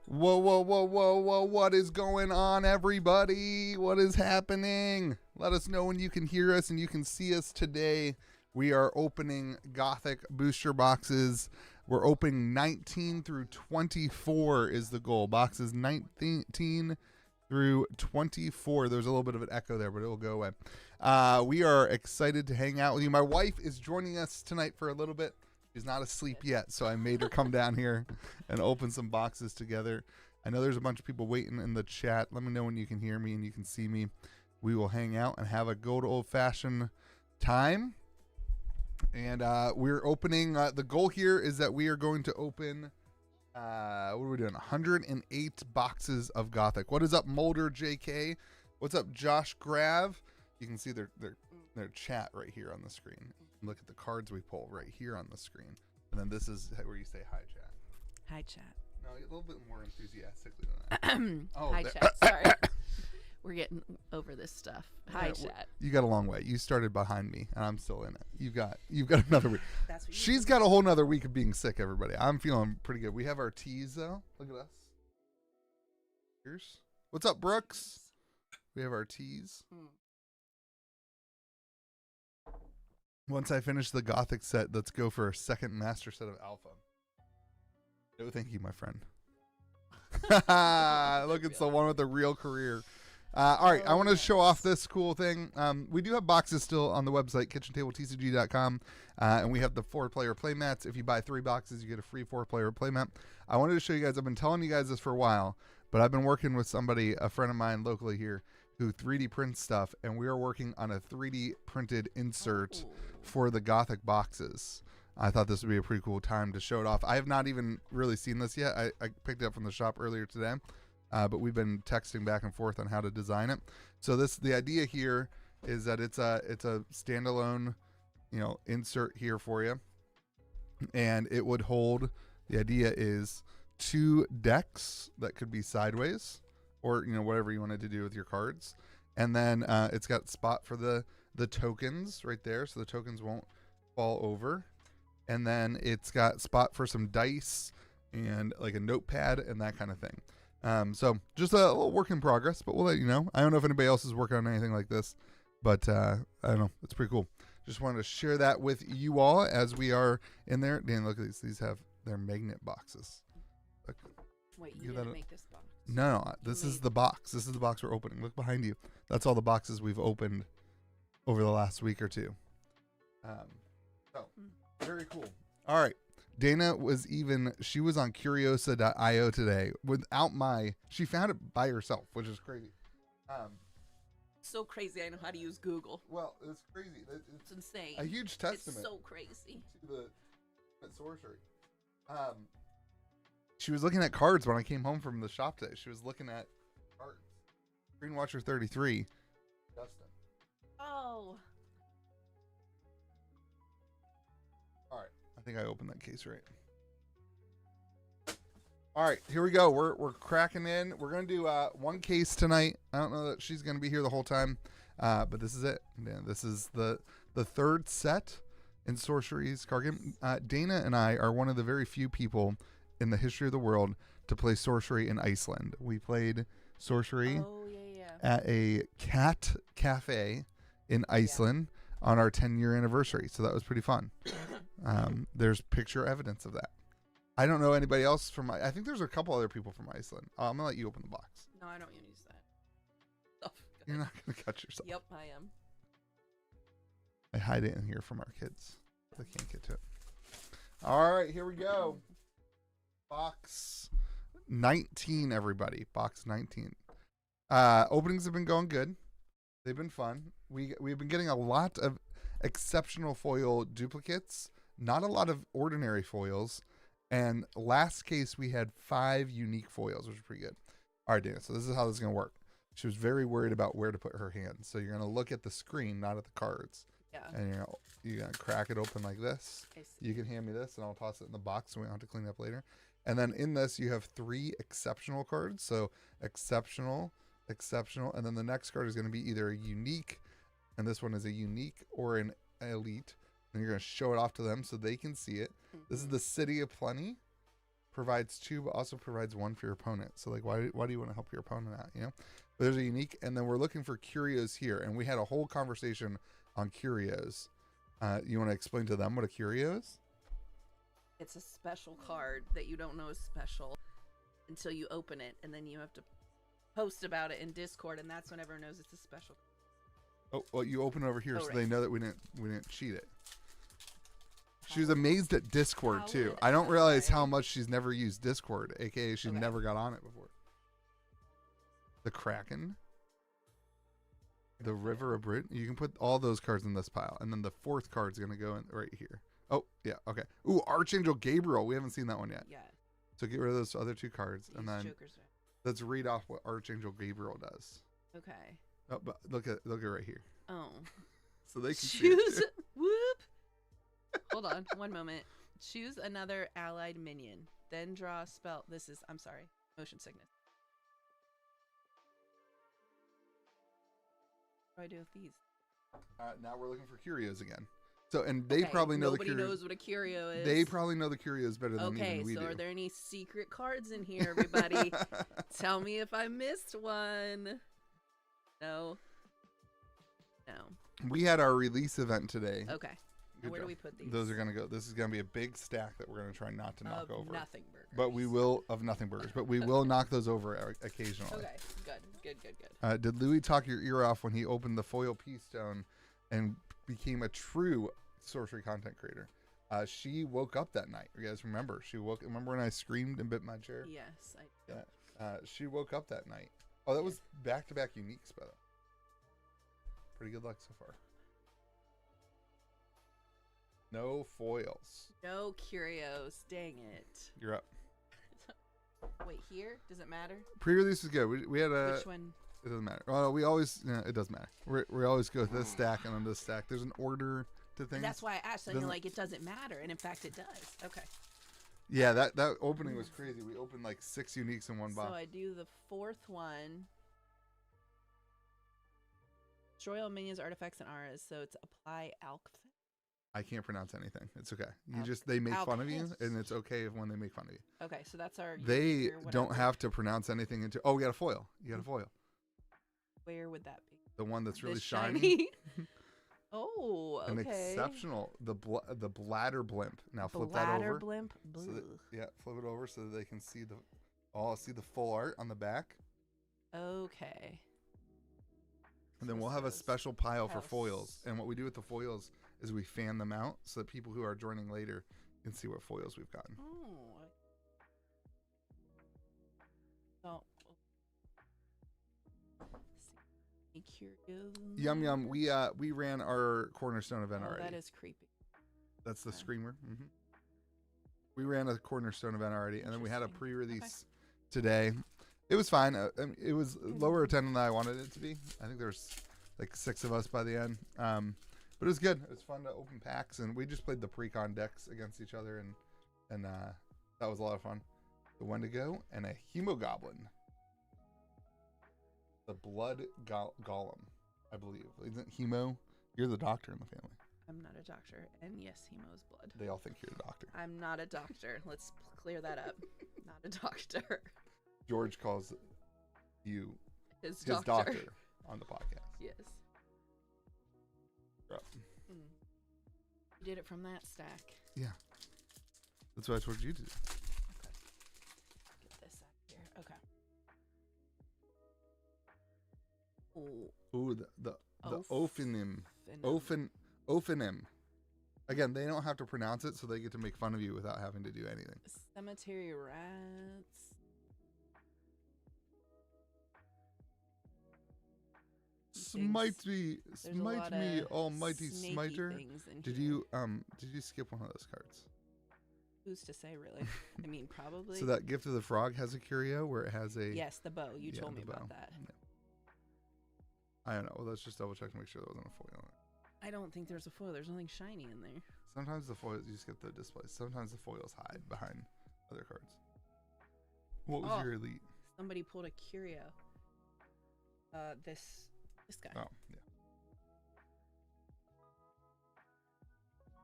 Whoa, whoa, whoa, whoa, whoa. What is going on, everybody? What is happening? Let us know when you can hear us and you can see us today. We are opening Gothic booster boxes. We're opening 19 through 24 is the goal. Boxes 19 through 24. There's a little bit of an echo there, but it will go away. We are excited to hang out with you. My wife is joining us tonight for a little bit. She's not asleep yet, so I made her come down here and open some boxes together. I know there's a bunch of people waiting in the chat. Let me know when you can hear me and you can see me. We will hang out and have a good old-fashioned time. And we're opening, the goal here is that we are going to open, what are we doing, 108 boxes of Gothic. What is up, Mulder JK? What's up, Josh Grav? You can see their chat right here on the screen. Look at the cards we pull right here on the screen. And then this is where you say hi, chat. Hi, chat. No, a little bit more enthusiastically than that. Hi, chat. Sorry. We're getting over this stuff. Hi, chat. You got a long way. You started behind me, and I'm still in it. You've got another week. That's what She's got a whole nother week of being sick, everybody. I'm feeling pretty good. We have our teas, though. Look at us. Here's. What's up, Brooks? We have our teas. Once I finish the Gothic set, let's go for a second master set of Alpha. No, thank you, my friend. Look, it's the one with the real career. All right, I want to show off this cool thing. We do have boxes still on the website, KitchenTableTCG.com, and we have the 4-player playmats. If you buy 3 boxes, you get a free 4-player playmat. I wanted to show you guys, I've been telling you guys this for a while, but I've been working with somebody, a friend of mine locally here, who 3D prints stuff, and we are working on a 3D printed insert for the Gothic boxes. I thought this would be a pretty cool time to show it off. I have not even really seen this yet. I picked it up from the shop earlier today, but we've been texting back and forth on how to design it. So the idea here is that it's a standalone, insert here for you, and it would hold. The idea is 2 decks that could be sideways, or whatever you wanted to do with your cards, and then it's got spot for the tokens right there, so the tokens won't fall over. And then it's got spot for some dice and like a notepad and that kind of thing. So just a little work in progress, but we'll let you know. I don't know if anybody else is working on anything like this, but I don't know. It's pretty cool. Just wanted to share that with you all as we are in there. Dan, look at these. These have their magnet boxes. Look. Wait, you didn't make this box? No, this is the box. This is the box we're opening. Look behind you. That's all the boxes we've opened over the last week or two. Very cool. All right. Dana she was on Curiosa.io today she found it by herself, which is crazy. So crazy. I know how to use Google. Well, it's crazy. It's insane. A huge testament. It's so crazy. To the sorcery. She was looking at cards when I came home from the shop today. She was looking at cards. Green Watcher 33. Justin. Oh. All right. I think I opened that case right. All right, here we go. We're cracking in. We're going to do one case tonight. I don't know that she's going to be here the whole time, but this is it. Yeah, this is the third set in Sorcery's card game. Dana and I are one of the very few people in the history of the world to play Sorcery in Iceland. We played Sorcery at a cat cafe in Iceland on our 10-year anniversary, so that was pretty fun. There's picture evidence of that. I don't know anybody else from. I think there's a couple other people from Iceland. I'm gonna let you open the box. No, I don't use that. Oh, you're not gonna cut yourself. Yep, I am. I hide it in here from our kids. They can't get to it. All right, here we go. Box 19, everybody. Box 19. Openings have been going good. They've been fun. We've been getting a lot of exceptional foil duplicates, not a lot of ordinary foils, and last case we had 5 unique foils, which is pretty good. All right, Dana, so this is how this is going to work. She was very worried about where to put her hands, so you're going to look at the screen, not at the cards. Yeah. And you're going to crack it open like this. You can hand me this, and I'll toss it in the box so we don't have to clean it up later. And then in this, you have 3 exceptional cards. So exceptional, and then the next card is going to be either a unique, and this one is a unique, or an elite. And you're going to show it off to them so they can see it. This is the City of Plenty. provides 2, but also provides 1 for your opponent. So like, why do you want to help your opponent out? You know, but there's a unique, and then we're looking for curios here, and we had a whole conversation on curios. You want to explain to them what a curio is? It's a special card that you don't know is special until you open it, and then you have to post about it in Discord, and that's when everyone knows it's a special. Oh, well, you open it over here so right. they know that we didn't cheat it. She was amazed at Discord How too. would I don't I? realize how much she's never used Discord, aka she never got on it before. The Kraken, the River of Brit. You can put all those cards in this pile, and then the 4th card's gonna go in right here. Oh yeah, okay. Ooh, Archangel Gabriel. We haven't seen that one yet. Yeah. So get rid of those other 2 cards, and then Jokers. let's read off what Archangel Gabriel does. Okay. Oh, but look at right here. Oh. So they can see Choose. it. Whoop. Hold on, one moment. Choose another allied minion. Then draw a spell. I'm sorry, motion sickness. What do I do with these? Now we're looking for curios again. So, and they probably know Nobody knows what a curio is. They probably know the curios better than even we do. Okay, so are there any secret cards in here, everybody? Tell me if I missed one. No. We had our release event today. Okay. Good Where job. do we put these? Those are going to go. This is going to be a big stack that we're going to try not to knock over. Nothing burgers. But we will, of nothing burgers, but we will knock those over occasionally. Okay, good. Did Louis talk your ear off when he opened the foil Peace Stone and became a true sorcery content creator? She woke up that night. You guys remember? Remember when I screamed and bit my chair? Yes, I do. Yeah. She woke up that night. Oh, that was back-to-back uniques, by the way. Pretty good luck so far. No foils. No curios. Dang it. You're up. Wait, here? Does it matter? Pre-release is good. We had a... Which one? It doesn't matter. Well, we always... Yeah, it does matter. We always go with this stack and then this stack. There's an order to things. That's why I asked. And you're like, it doesn't matter. And in fact, it does. Okay. Yeah, that opening was crazy. We opened like 6 uniques in one box. So I do the 4th one. Destroy all minions, artifacts, and auras. So it's apply alch. I can't pronounce anything. It's okay. They make fun of you, and it's okay when they make fun of you. Okay, so that's our... They don't have to pronounce anything into... Oh, we got a foil. You got a foil. Where would that be? The one that's really This shiny. Oh, okay. An exceptional... The bladder blimp. Now flip that Bladder over. blimp? So flip it over so that they can see the full art on the back. Okay. And then we'll have a special pile for foils. And what we do with the foils is we fan them out so that people who are joining later can see what foils we've gotten. Oh. Curious. Yum yum. We ran our cornerstone event already. That is creepy. That's the screamer. Mm-hmm. We ran a cornerstone event already, and then we had a pre-release today. It was fine. It was lower attendance than I wanted it to be. I think there was like 6 of us by the end. But it was good. It was fun to open packs, and we just played the pre-con decks against each other, and that was a lot of fun. The Wendigo and a Hemogoblin. The Blood Golem, I believe. Isn't Hemo? You're the doctor in the family. I'm not a doctor, and yes, Hemo's blood. They all think you're a doctor. I'm not a doctor. Let's clear that up. Not a doctor. George calls you his doctor on the podcast. Yes. Yep. You did it from that stack. Yeah. That's what I told you to do. Okay. Get this out here. Okay. Ooh, the ophonym. Ophonym. Again, they don't have to pronounce it, so they get to make fun of you without having to do anything. Cemetery rats. Smite me, almighty smiter. Did you skip one of those cards? Who's to say, really? I mean, probably. So that Gift of the Frog has a curio where it has a... Yes, the bow. You told me about that. Yeah. I don't know. Well, let's just double check to make sure there wasn't a foil on it. I don't think there's a foil. There's nothing shiny in there. Sometimes the foils, you just get the displays. Sometimes the foils hide behind other cards. What was your elite? Somebody pulled a curio. This guy. Oh, yeah.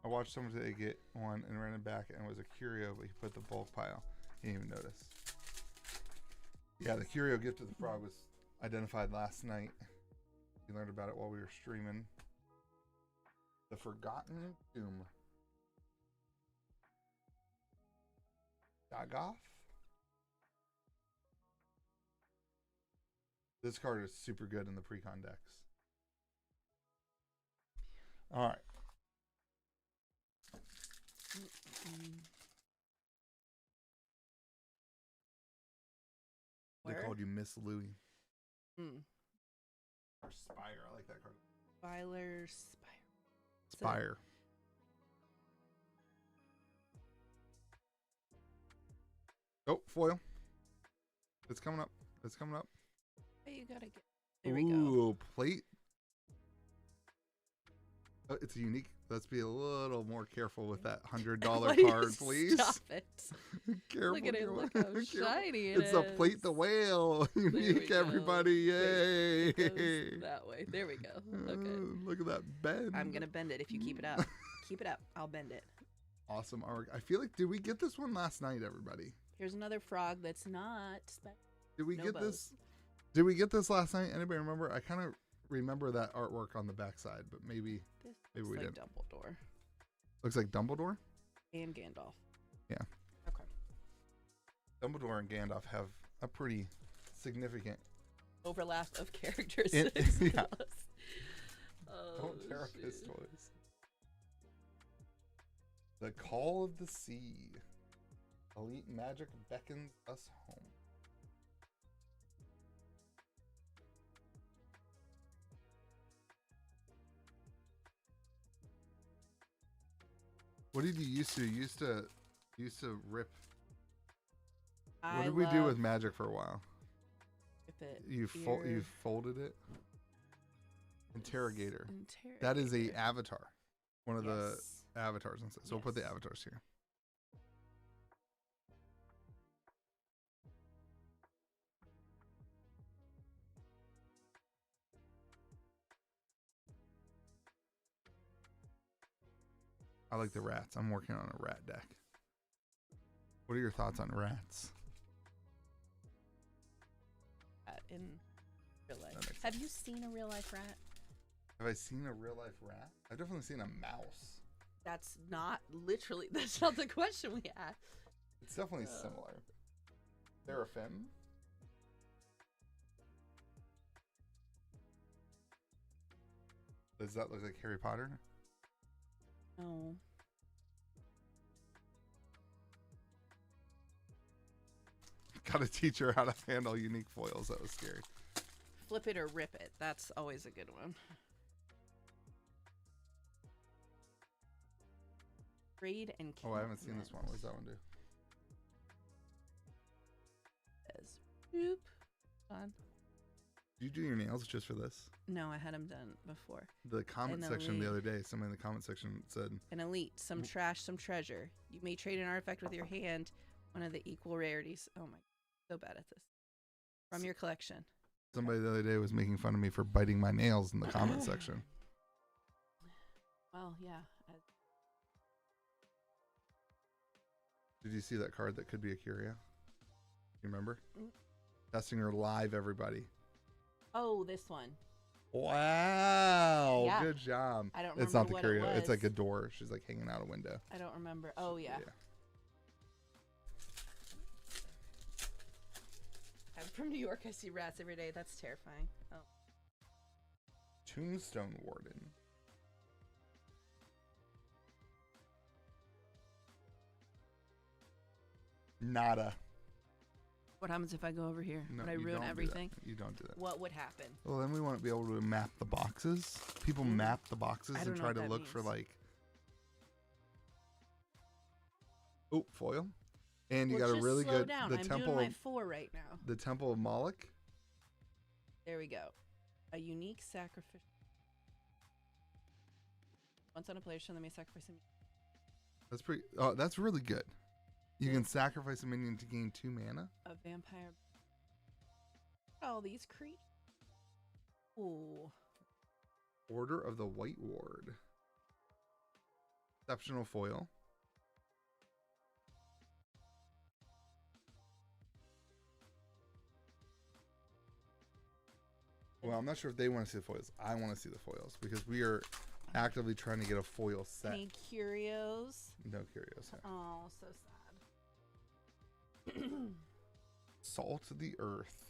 I watched someone today get one and ran it back, and it was a curio, but he put the bulk pile. You didn't even notice. Yeah, the Curio Gift of the Frog was identified last night. We learned about it while we were streaming. The Forgotten Tomb. Dagoth? This card is super good in the pre-con decks. All right. They called you Miss Louie. Or Spire. I like that card. Spire. Oh, foil. It's coming up. It's coming up. Hey, you gotta get. There we go. Ooh, plate. Oh, it's a unique. Let's be a little more careful with that $100 card, please. Stop it. Careful. Look at it. Look how shiny it is. It's a plate the whale. Unique, everybody. Yay. Wait, it goes that way. There we go. Okay. Look at that bend. I'm going to bend it if you keep it up. Keep it up. I'll bend it. Awesome artwork. I feel like, did we get this one last night, everybody? Here's another frog that's not special. Did we get this? Did we get this last night? Anybody remember? I kind of remember that artwork on the backside, but maybe we didn't. Dumbledore. Looks like Dumbledore? And Gandalf. Yeah. Okay. Dumbledore and Gandalf have a pretty significant overlap of characters. Yeah. Oh, don't tear up his toys. The Call of the Sea. Elite magic beckons us home. What did you used to? You used to rip. What did we do with Magic for a while? Rip it. You folded it. Interrogator. That is a avatar. One of the avatars. So we'll put the avatars here. I like the rats. I'm working on a rat deck. What are your thoughts on rats? In real life. Have you seen a real life rat? Have I seen a real life rat? I've definitely seen a mouse. That's not literally, that's not the question we asked. It's definitely similar. Seraphim. Does that look like Harry Potter? No. Gotta teach her how to handle unique foils. That was scary. Flip it or rip it. That's always a good one. Trade and Oh, I haven't seen this one. What does that one do? Oop. On. Did you do your nails just for this? No, I had them done before. The comment section the other day, somebody in the comment section said... An elite, some trash, some treasure. You may trade an artifact with your hand, one of the equal rarities. Oh my, so bad at this. From your collection. Somebody the other day was making fun of me for biting my nails in the comment section. Well, yeah. Did you see that card that could be a curio? You remember? Testing her live, everybody. Oh, this one. Wow. Yeah. Good job. I don't remember It's not the what curio. it was. It's like a door. She's like hanging out a window. I don't remember. Oh, yeah. I'm from New York. I see rats every day. That's terrifying. Oh. Tombstone Warden. Nada. What happens if I go over here? No, would I ruin everything? You don't do that. What would happen? Well, then we want to be able to map the boxes. People map the boxes and try to look for like... Oh, foil. And you got a really good... Down. The I'm temple doing my 4 right now. The Temple of Moloch. There we go. A unique sacrificial. Once on a player's turn, they may sacrifice a... That's pretty... Oh, that's really good. You can sacrifice a minion to gain 2 mana. A vampire. All these creatures. Ooh. Order of the White Ward. Exceptional foil. Well, I'm not sure if they want to see the foils. I want to see the foils because we are actively trying to get a foil set. Any curios? No curios. Yeah. Oh, so sad. Salt of the earth.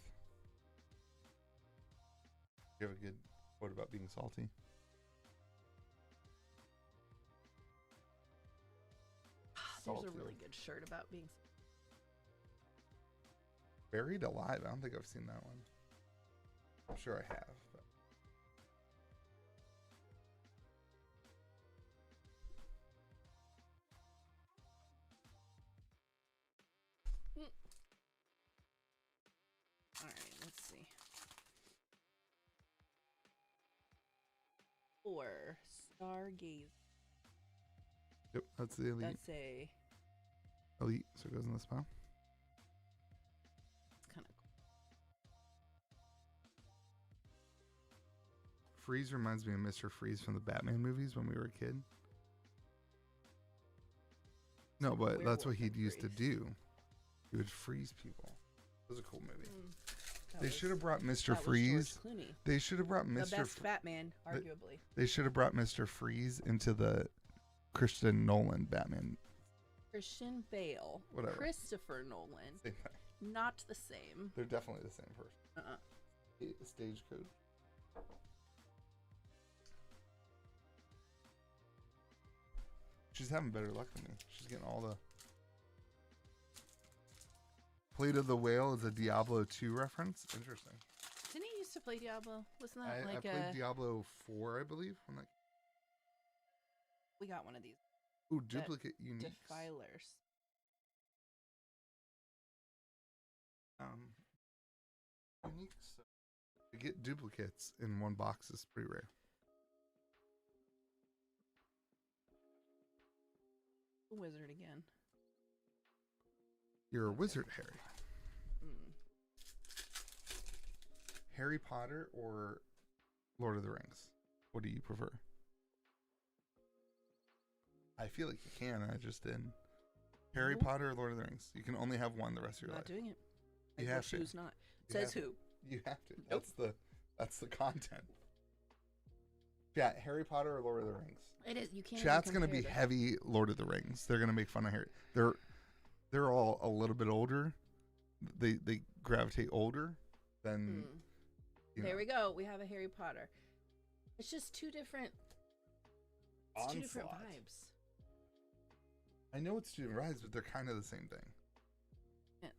You have a good quote about being salty? There's a really good shirt about being Buried Alive. I don't think I've seen that one. I'm sure I have. But. All right, let's see. 4 Stargaze. Yep, that's the elite. That's a Elite, so it goes in this pile. it's kind of cool. Freeze reminds me of Mr. Freeze from the Batman movies when we were a kid. No, but that's what he'd used to do. He would freeze people. It was a cool movie. They should have brought Mr. Freeze. They should have brought Mr. The best Batman, arguably. They should have brought Mr. Freeze into the Christian Nolan Batman. Christian Bale. Whatever. Christopher Nolan. Same thing. Not the same. They're definitely the same person. Stage code. She's having better luck than me. She's getting all the... Plate of the Whale is a Diablo 2 reference. Interesting. Didn't he used to play Diablo? Wasn't that I like played Diablo 4, I believe. When that... We got one of these. Ooh, duplicate uniques. Defilers. Uniques. To get duplicates in one box is pretty rare. Wizard again. You're a wizard, Harry. Mm. Harry Potter or Lord of the Rings? What do you prefer? I feel like you can. I just did. Harry Potter or Lord of the Rings? You can only have one the rest of your life. Not doing it. You have to. Choose not. Says who? You have to. Nope. That's the content. Yeah, Harry Potter or Lord of the Rings? It is. You can't. Chat's gonna be heavy Lord of the Rings. They're gonna make fun of Harry. They're all a little bit older. They gravitate older than. There we go. We have a Harry Potter. It's just two different. It's two different vibes. I know it's two different vibes, but they're kind of the same thing. Yeah.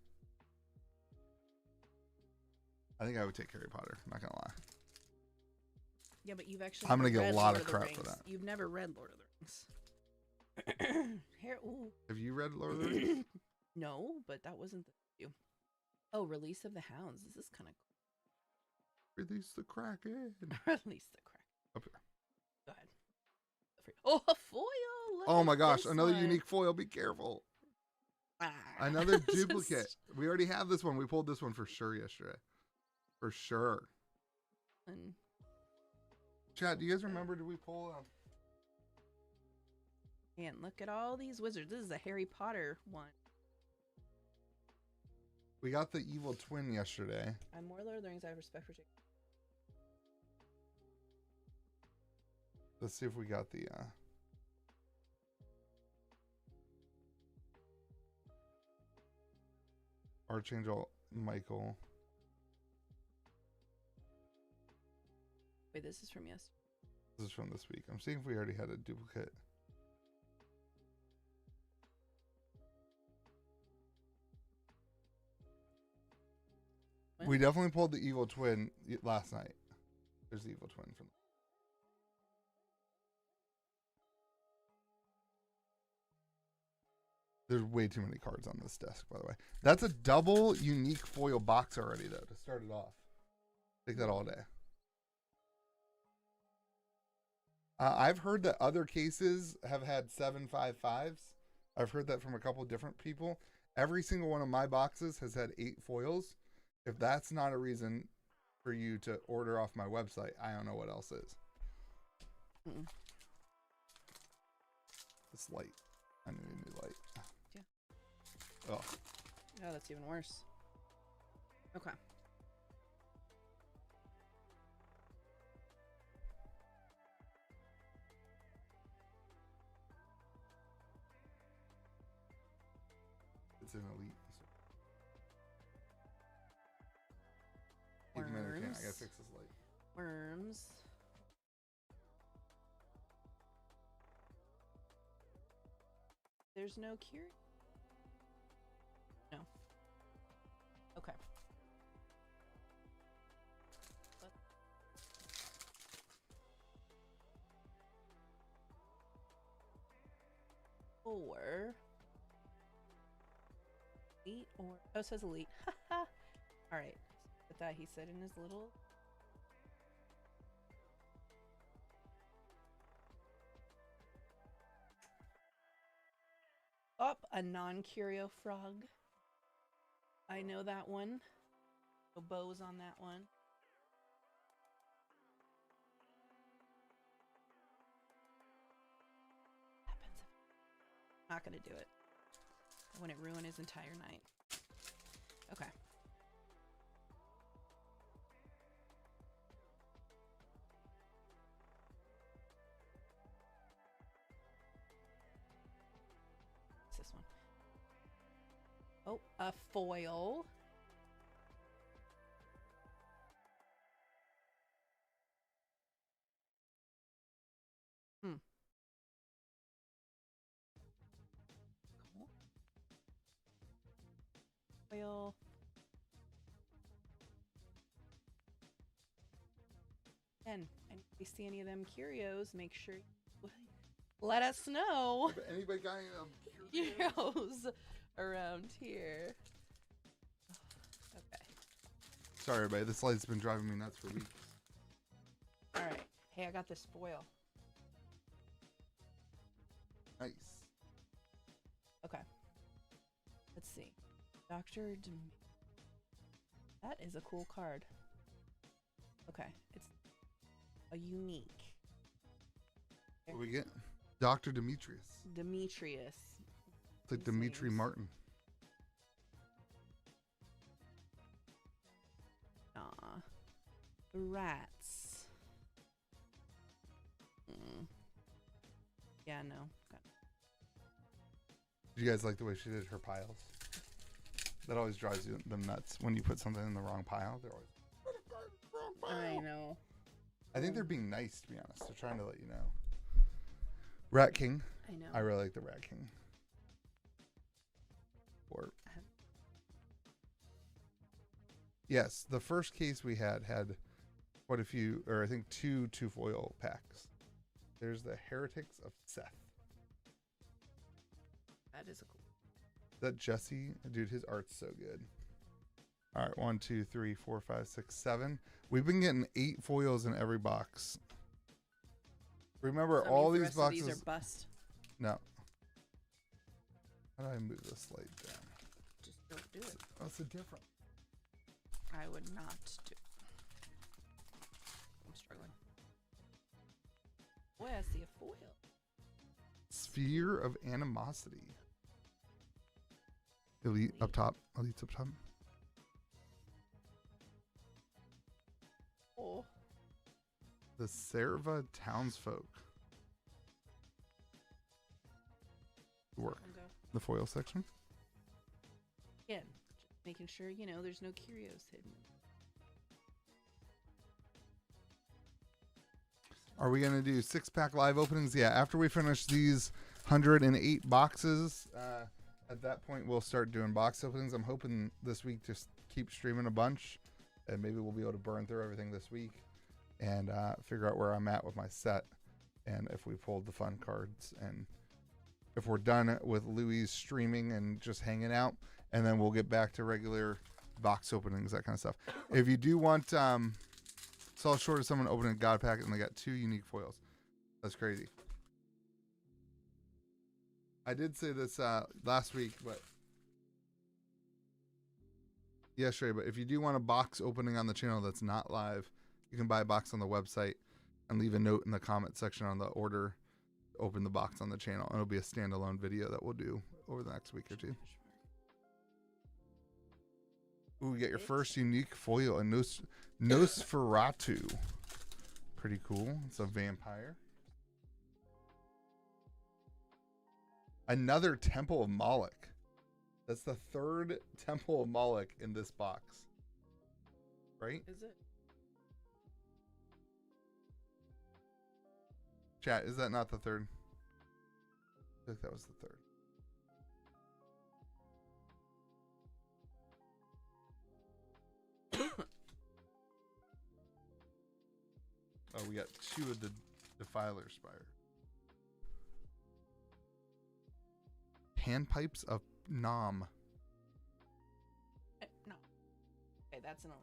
I think I would take Harry Potter. I'm not gonna lie. Yeah, but you've actually. I'm gonna get a lot Lord of crap the for that. You've never read Lord of the Rings. Have you read Lord of the Rings? No, but that wasn't the review. Oh, Release of the Hounds. This is kind of cool. Release the Kraken. Release the Kraken. Up here. Go ahead. Oh, a foil. Oh my gosh, another unique foil. Be careful. Another duplicate. We already have this one. We pulled this one for sure yesterday. For sure. Chat, do you guys remember? Did we pull? And look at all these wizards. This is a Harry Potter one. We got the evil twin yesterday. I'm more Lord of the Rings. I have respect for Jake. Let's see if we got the. Archangel Michael. Wait, this is from yesterday. This is from this week. I'm seeing if we already had a duplicate. What? We definitely pulled the evil twin last night. There's the evil twin from. There's way too many cards on this desk, by the way. That's a double unique foil box already, though, to start it off. Take that all day. I've heard that other cases have had 755s. I've heard that from a couple different people. Every single one of my boxes has had 8 foils. If that's not a reason for you to order off my website, I don't know what else is. This light. I need a new light. Yeah. Oh. Oh, that's even worse. Okay. it's an elite. Keep him entertained. I gotta fix this light. Worms. There's no cure. No. Okay. Or elite or oh, it says elite. All right. But that he said in his little. Up a non-curio frog. I know that one. No bows on that one. Happens. Not gonna do it. I wouldn't ruin his entire night. Okay. What's this one? Oh, a foil. Hmm. Cool. Foil. And if you see any of them curios, make sure you let us know. Anybody got any Curios around here. Okay. Sorry, everybody. This light's been driving me nuts for weeks. All right. Hey, I got this foil. Nice. Okay. Let's see. Dr. That is a cool card. Okay. It's a unique. What do we get? Dr. Demetrius. Demetrius. It's like Dimitri Martin. Aw. Rats. Yeah, no. Do you guys like the way she did her piles? That always drives them nuts when you put something in the wrong pile. They're always, wrong pile. I know. I think they're being nice, to be honest. They're trying to let you know. Rat King. I know. I really like the Rat King. Or yes, the first case we had quite a few, or I think two foil packs. There's the Heretics of Seth. That is a cool. Is that Jesse? Dude, his art's so good. All right, 1, 2, 3, 4, 5, 6, 7. We've been getting 8 foils in every box. Remember, So all the these rest of boxes. These are bust. No. How do I move this light down? Just don't do it. What's the difference? I would not do it. I'm struggling. Boy, I see a foil. Sphere of Animosity. Elite up top. Elite's up top. Oh. The Serva Townsfolk. Work. The foil section. Again, just making sure, you know, there's no curios hidden. Are we going to do 6-pack live openings? Yeah, after we finish these 108 boxes, at that point we'll start doing box openings. I'm hoping this week just keep streaming a bunch, and maybe we'll be able to burn through everything this week and figure out where I'm at with my set, and if we pulled the fun cards, and if we're done with Louis streaming and just hanging out, and then we'll get back to regular box openings, that kind of stuff. If you do want, saw short of someone opening a God packet and they got 2 unique foils. That's crazy. I did say this last week, but yesterday, but if you do want a box opening on the channel that's not live, you can buy a box on the website and leave a note in the comment section on the order. Open the box on the channel, and it'll be a standalone video that we'll do over the next week or 2. Ooh, you get your first unique foil, a Nosferatu. Pretty cool. It's a vampire. Another Temple of Moloch. That's the third Temple of Moloch in this box. Right? Is it? Chat, is that not the third? I think that was the third. Oh, we got 2 of the Defiler Spire. Panpipes of Nam. No. Okay, that's an only.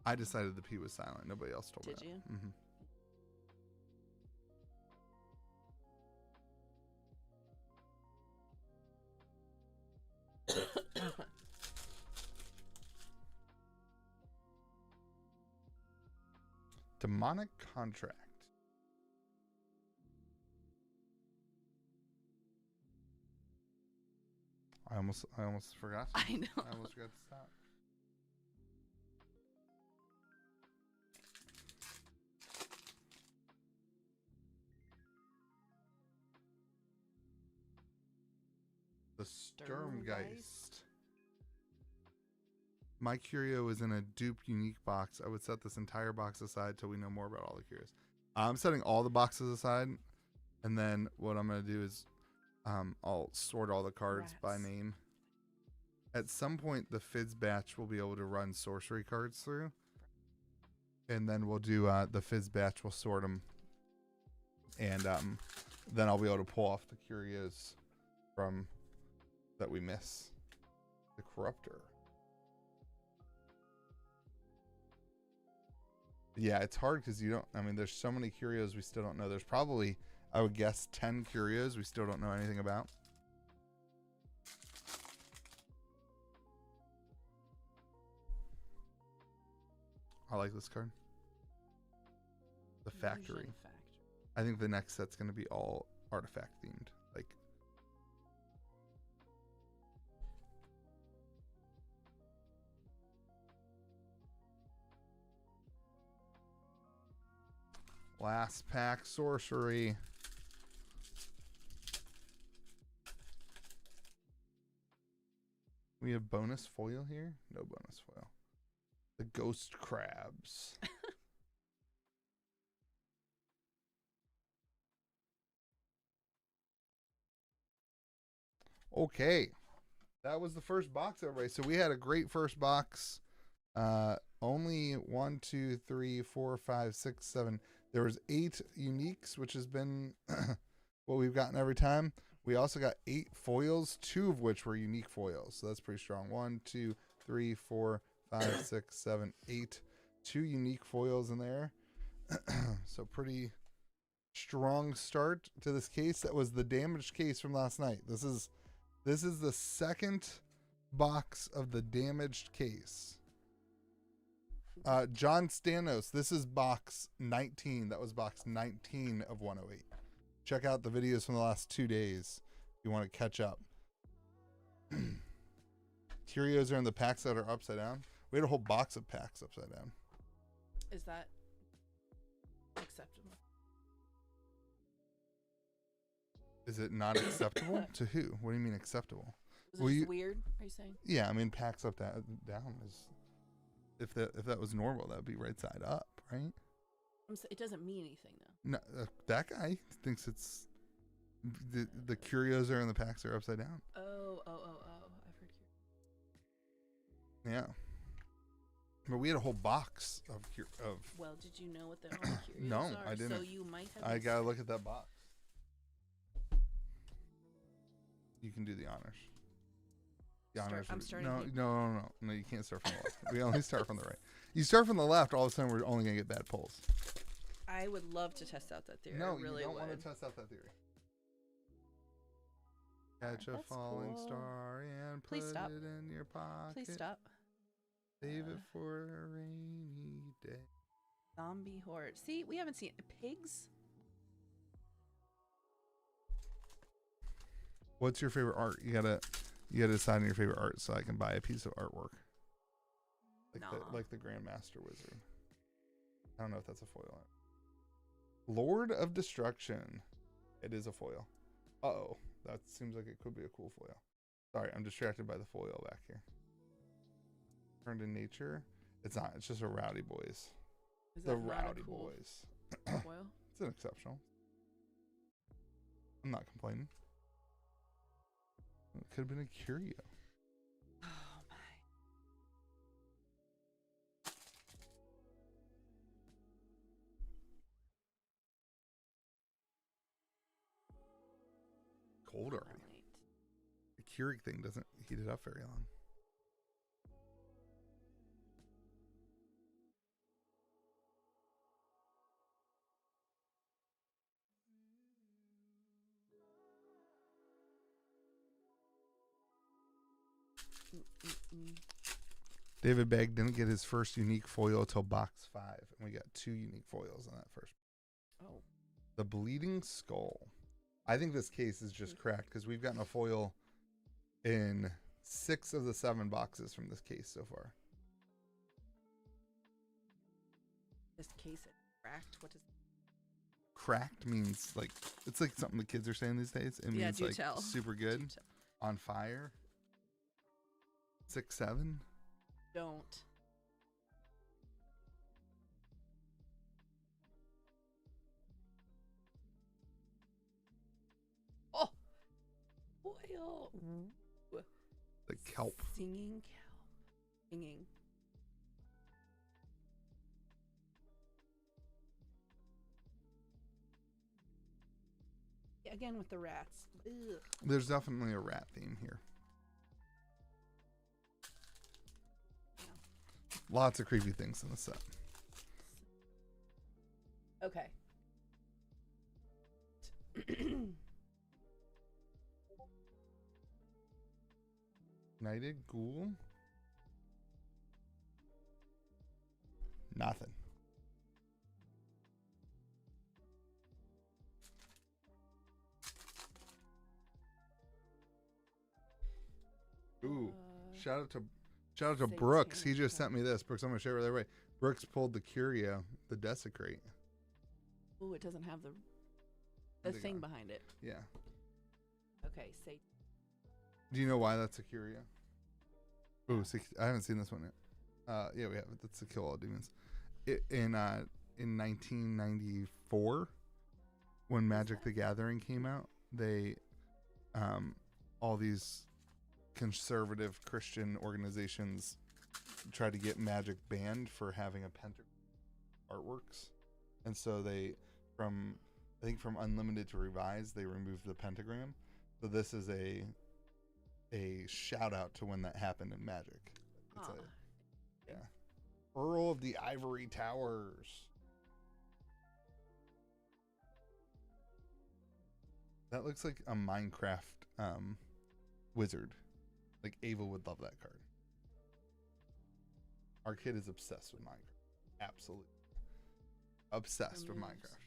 I decided the P was silent. Nobody else told me Did that. you? Mm-hmm. Demonic Contract. I almost forgot. I know. I almost forgot to stop. The Sturmgeist. My curio is in a dupe unique box. I would set this entire box aside till we know more about all the curios. I'm setting all the boxes aside, and then what I'm going to do is I'll sort all the cards by name. At some point, the Fizz batch will be able to run sorcery cards through, and then we'll do the Fizz batch. We'll sort them, and then I'll be able to pull off the curios from that we miss. The Corruptor. Yeah, it's hard because you don't. I mean, there's so many curios we still don't know. There's probably, I would guess, 10 curios we still don't know anything about. I like this card. The Factory. I think the next set's going to be all artifact themed. Like, last pack sorcery. We have bonus foil here? No bonus foil. The Ghost Crabs. Okay. That was the first box, everybody. So we had a great first box. Only 1, 2, 3, 4, 5, 6, 7. There was 8 uniques, which has been what we've gotten every time. We also got 8 foils, 2 of which were unique foils. So that's pretty strong. 1, 2, 3, 4, 5, 6, 7, 8. 2 unique foils in there. So pretty strong start to this case. That was the damaged case from last night. This is the second box of the damaged case. John Stanos, this is box 19. That was box 19 of 108. Check out the videos from the last 2 days if you want to catch up. Curios are in the packs that are upside down. We had a whole box of packs upside down. Is that acceptable? Is it not acceptable? To who? What do you mean acceptable? Is it weird, are you saying? Yeah, I mean packs up down is if that was normal, that would be right side up, right? It doesn't mean anything though. No, that guy thinks it's the curios are in the packs are upside down. Oh, I've heard Yeah. But we had a whole box of Well, did you know what the curios No, are? I didn't. So you might have. I gotta look at that box. You can do the honors. The honors. I'm starting. No. You can't start from the left. We only start from the right. You start from the left, all of a sudden we're only gonna get bad pulls. I would love to test out that theory. No, I really you don't would. want to test out that theory. Catch a That's falling cool. star and put Please stop. it in your pocket. Please stop. Save it for a rainy day. Zombie horde. See, we haven't seen pigs. What's your favorite art? You gotta decide on your favorite art so I can buy a piece of artwork. Like the Grandmaster Wizard. I don't know if that's a foil art. Lord of Destruction. It is a foil. Uh-oh. That seems like it could be a cool foil. Sorry, I'm distracted by the foil back here. Turned in nature. It's not. It's just a Rowdy Boys. Is The that not a Rowdy cool Boys. foil? It's an exceptional. I'm not complaining. It could have been a curio. Oh my. Cold already. Late. The Keurig thing doesn't heat it up very long. David Bagg didn't get his first unique foil till box 5, and we got 2 unique foils on that first. Oh. The Bleeding Skull. I think this case is just cracked because we've gotten a foil in 6 of the 7 boxes from this case so far. This case is cracked. What does Cracked means like it's like something the kids are saying these days. It means like tell. super good, on fire. 6, 7. Don't. Oh, foil. The kelp. Singing kelp. Singing. Yeah, again with the rats. Ugh. There's definitely a rat theme here. Lots of creepy things in the set. Okay. Knighted Ghoul. Nothing. Ooh, shout out to Brooks. He just sent me this. Brooks, I'm gonna share it right away. Brooks pulled the curio, the Desecrate. Ooh, it doesn't have the thing behind it. Yeah. Okay, say. Do you know why that's a curio? Ooh, I haven't seen this one yet. Yeah, we have it. That's the Kill All Demons. In 1994, when Magic the Gathering came out, they all these conservative Christian organizations tried to get Magic banned for having a pentagram artworks, and so I think from Unlimited to Revised, they removed the pentagram. So this is a shout out to when that happened in Magic. It's Earl of the Ivory Towers. That looks like a Minecraft wizard. Like Ava would love that card. Our kid is obsessed with Minecraft. Absolutely. Obsessed with Minecraft.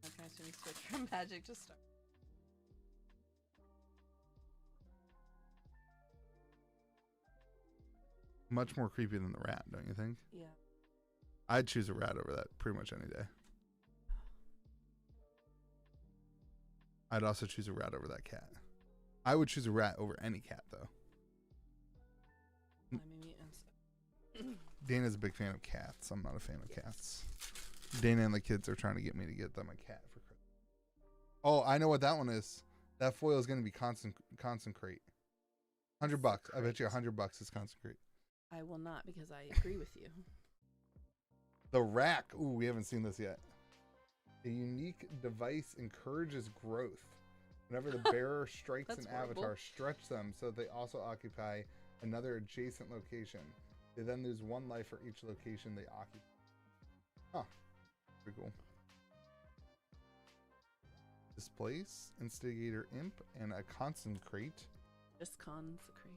Okay, so we switch from Magic to Star. Much more creepy than the rat, don't you think? Yeah. I'd choose a rat over that pretty much any day. I'd also choose a rat over that cat. I would choose a rat over any cat, though. Dana's a big fan of cats. I'm not a fan of cats. Dana and the kids are trying to get me to get them a cat for Christmas. Oh, I know what that one is. That foil is going to be Consecrate. $100. I bet you $100 is Consecrate. I will not, because I agree with you. The rack. Ooh, we haven't seen this yet. A unique device encourages growth. Whenever the bearer strikes an avatar, stretch them so they also occupy another adjacent location. They then lose 1 life for each location they occupy. Huh. Pretty cool. Displace, Instigator Imp, and a Consecrate. Just Consecrate.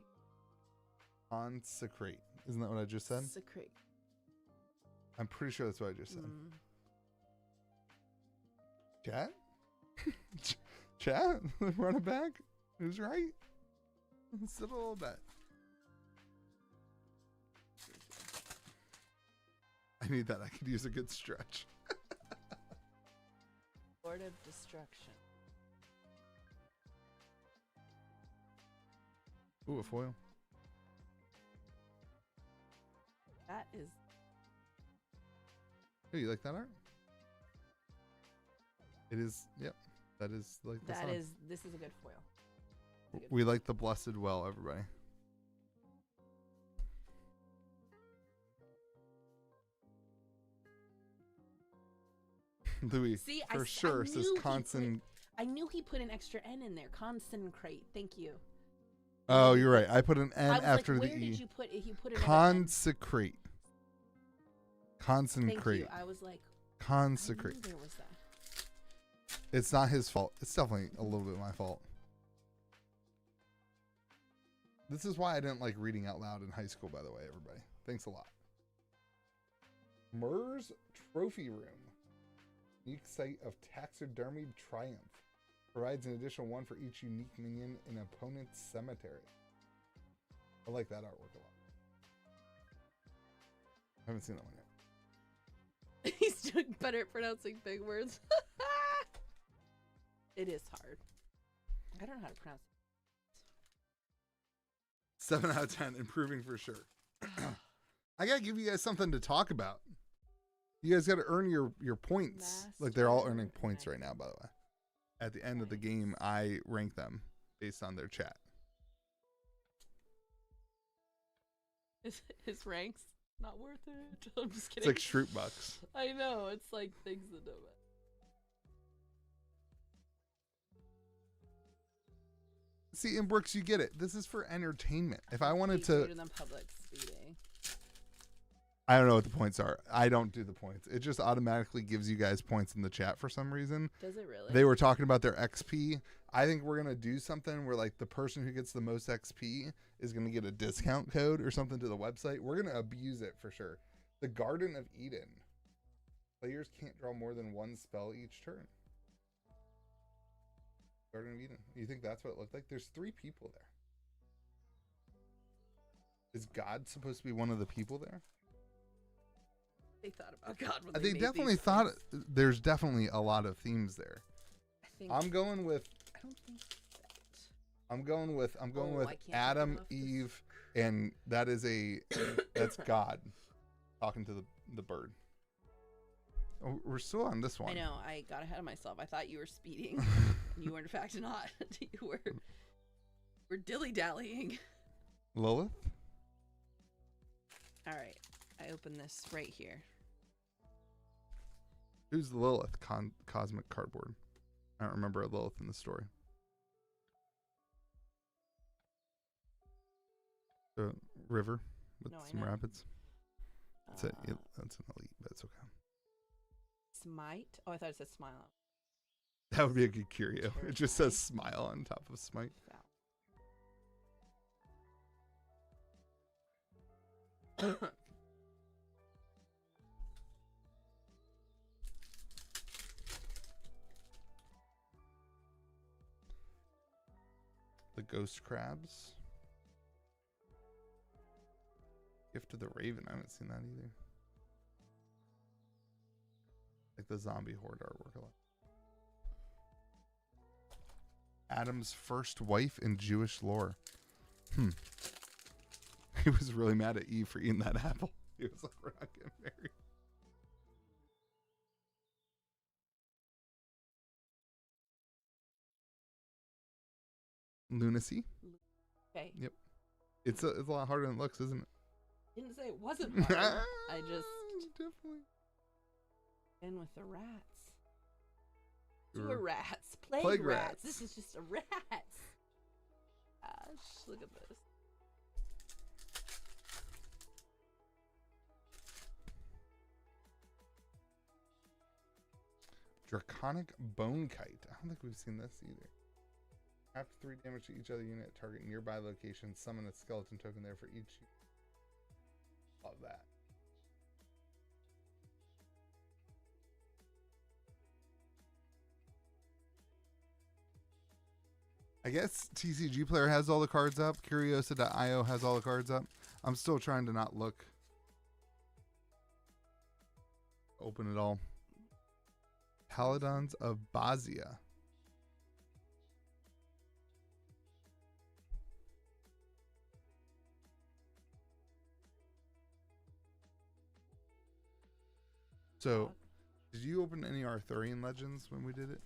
Consecrate. Isn't that what I just said? Secrate. I'm pretty sure that's what I just said. Chat? Chat? Run it back? Who's right? Let's sit a little bit. I need that. I could use a good stretch. Lord of Destruction. Ooh, a foil. That is. Oh, you like that art? It is. Yep. That is like the song. This is a good foil. We like the blessed well, everybody. Louis, See, for sure, says I knew he put an extra N in there. Concentrate. Thank you. Oh, you're right. I put an N I was after like, the where E. did you put it? You put it. Consecrate. Concentrate. Thank you. I was like, consecrate. I knew there was that. It's not his fault. It's definitely a little bit my fault. This is why I didn't like reading out loud in high school, by the way, everybody. Thanks a lot. Murr's Trophy Room. Unique site of taxidermied triumph. Provides an additional one for each unique minion in opponent's cemetery. I like that artwork a lot. I haven't seen that one yet. He's doing better at pronouncing big words. It is hard. I don't know how to pronounce it. 7 out of 10, improving for sure. I gotta give you guys something to talk about. You guys gotta earn your points. Like they're all earning points right now, by the way. At the end of the game, I rank them based on their chat. His ranks not worth it. I'm just It's kidding. like Shroot Bucks. I know, it's like things that don't matter. See, in Brooks, you get it. This is for entertainment. If I wanted Easier to, than public speeding. I don't know what the points are. I don't do the points. It just automatically gives you guys points in the chat for some reason. Does it really? They were talking about their XP. I think we're gonna do something where like the person who gets the most XP is gonna get a discount code or something to the website. We're gonna abuse it for sure. The Garden of Eden. Players can't draw more than one spell each turn. Garden of Eden. You think that's what it looked like? There's 3 people there. Is God supposed to be one of the people there? They thought about God when They made definitely these thought things. there's definitely a lot of themes there. I think I'm going with I don't think that. I'm going with I can't Adam, get enough Eve, and that is that's God talking to the bird. Oh, we're still on this one. I know. I got ahead of myself. I thought you were speeding. You were in fact not. You were dilly-dallying. Lilith? All right. I opened this right here. Who's Lilith? Cosmic Cardboard. I don't remember a Lilith in the story. The river with some rapids. That's an elite, but it's okay. Smite? Oh, I thought it said smile. That would be a good curio. It just says smile on top of smite. The ghost crabs. Gift of the Raven. I haven't seen that either. Like the zombie horde artwork a lot. Adam's first wife in Jewish lore. He was really mad at Eve for eating that apple. He was like, we're not getting married. Lunacy. Okay. Yep. It's a lot harder than it looks, isn't it? Didn't say it wasn't hard. I just definitely. And with the rats. Sewer rats. Plague Plague rats. rats. This is just a rat. Gosh, look at this. Draconic Bone Kite. I don't think we've seen this either. After 3 damage to each other unit, target nearby location, summon a skeleton token there for each. Love that. I guess TCG Player has all the cards up. Curiosa.io has all the cards up. I'm still trying to not look. Open it all. Paladins of Bazia. So, did you open any Arthurian Legends when we did it?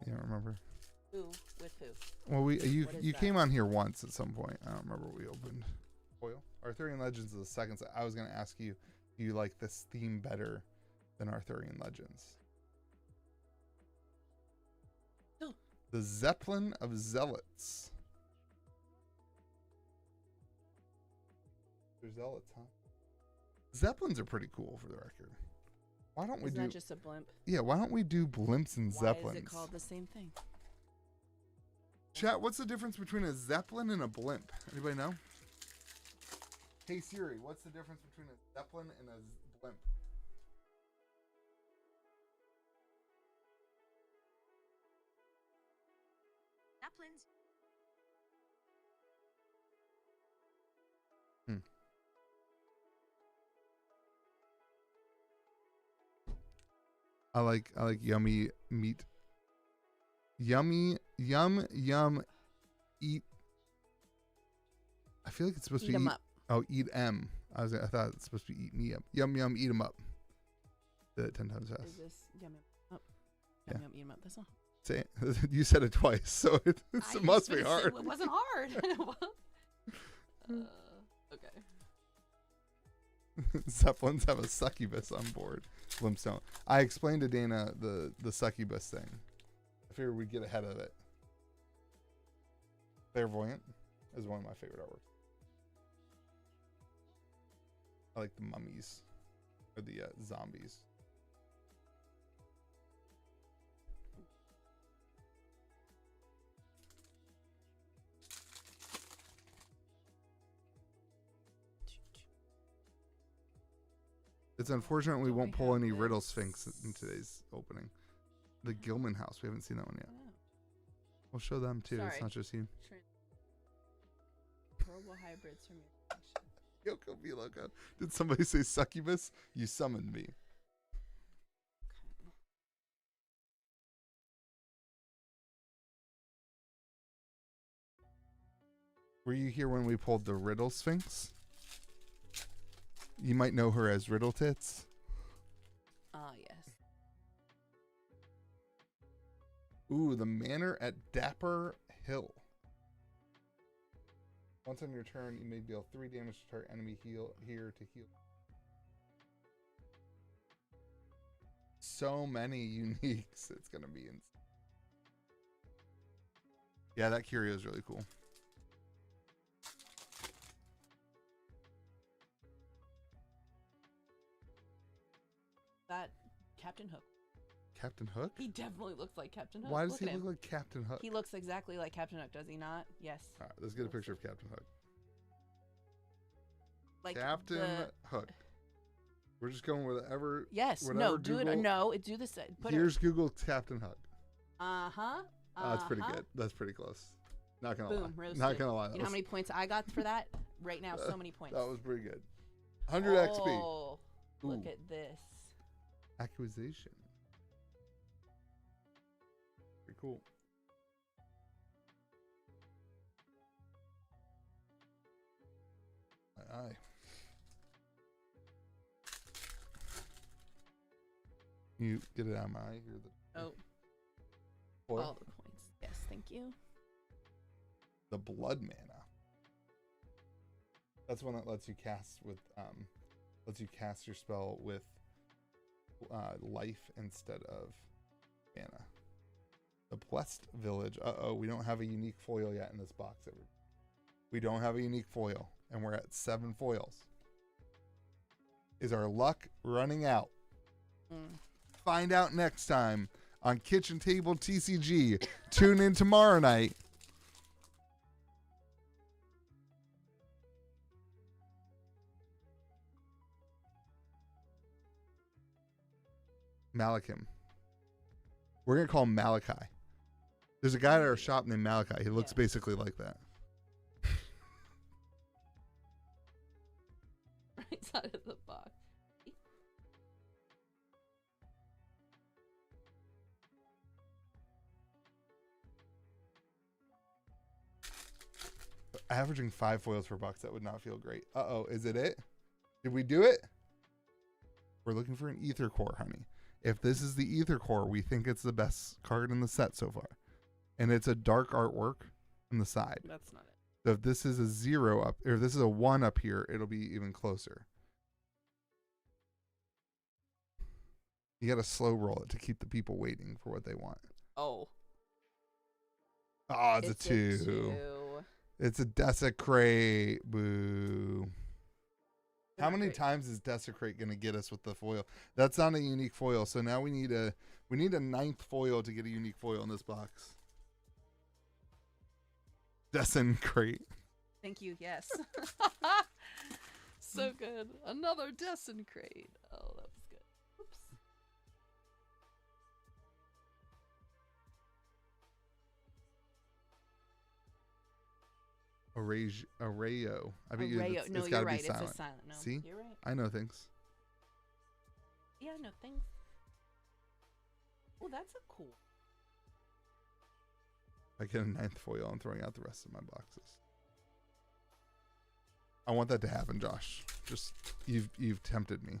I don't remember. Who? With who? Well, you that? came on here once at some point. I don't remember what we opened. Foil? Arthurian Legends is the second set. I was going to ask you, do you like this theme better than Arthurian Legends? No. The Zeppelin of Zealots. They're zealots, huh? Zeppelins are pretty cool, for the record. Why don't we do? Isn't that just a blimp? Yeah, why don't we do blimps and zeppelins? Why is it called the same thing? Chat, what's the difference between a zeppelin and a blimp? Anybody know? Hey Siri, what's the difference between a zeppelin and a blimp? Zeppelins. I like yummy meat. Yum eat. I feel like it's supposed Eat to be 'em up. Oh, eat M. I thought it's supposed to be eat me up. Yum eat 'em up. Did it 10 times fast. Is this yum up? Yeah. Yum eat 'em up. That's all. Say it. You said it twice, so it must be hard. It wasn't hard. Okay. Zeppelins have a succubus on board. Blimstone. I explained to Dana the succubus thing. I figured we'd get ahead of it. Clairvoyant is one of my favorite artworks. I like the mummies or the zombies. It's unfortunate we won't pull any Riddle Sphinx in today's opening. The Gilman House. We haven't seen that one yet. Oh. We'll show them too. Sorry. It's not just you. Horrible hybrids from your Yoko be loco. Did somebody say succubus? You summoned me. Were you here when we pulled the Riddle Sphinx? You might know her as Riddle Tits. Ah, yes. Ooh, the manor at Dapper Hill. Once on your turn, you may deal 3 damage to target enemy here to heal. So many uniques. It's going to be insane. Yeah, that curio is really cool. That Captain Hook. Captain Hook? He definitely looks like Captain Hook. Why does Look he at look him. like Captain Hook? He looks exactly like Captain Hook, does he not? Yes. All right, let's get a picture of Captain Hook. Like Captain Hook. We're just going whatever. Yes. whatever No. Do Google, it. No. Do this. Here's Google Captain Hook. Uh-huh. Oh, that's pretty good. That's pretty close. Not gonna lie. Boom. Roasted. Not gonna lie. You know how many points I got for that? Right now, so many points. That was pretty good. 100 XP. Oh, look Ooh. at this. Acquisition. Pretty cool. Aye. You get it out of my eye here. Oh. Foil. All the points. Yes, thank you. The blood mana. That's one that lets you cast with your spell with life instead of mana. The blessed village. We don't have a unique foil yet in this box. We don't have a unique foil, and we're at 7 foils. Is our luck running out? Find out next time on Kitchen Table TCG. Tune in tomorrow night. Malachim. We're going to call him Malachi. There's a guy at our shop named Malachi. He looks basically like that. Right side of the box. averaging 5 foils per box. That would not feel great. Uh-oh, is it it? Did we do it? We're looking for an Ether Core, honey. If this is the Ether Core, we think it's the best card in the set so far. And it's a dark artwork on the side. That's not it. So if this is a 0 up, or if this is a 1 up here, it'll be even closer. You got to slow roll it to keep the people waiting for what they want. Oh. Oh, it's a 2. It's a Desecrate. Boo. How many times is Desecrate going to get us with the foil? That's not a unique foil. So now we need a 9th foil to get a unique foil in this box. Desecrate. Thank you. Yes. So good. Another Desecrate. Oh, that was good. Oops. Arayo. I bet Arayo. you No, it's you're got to right. be silent. It's a silent. No, See? you're right. I know things. Yeah, no thanks. Oh, that's a cool. If I get a 9th foil, I'm throwing out the rest of my boxes. I want that to happen, Josh. Just you've tempted me.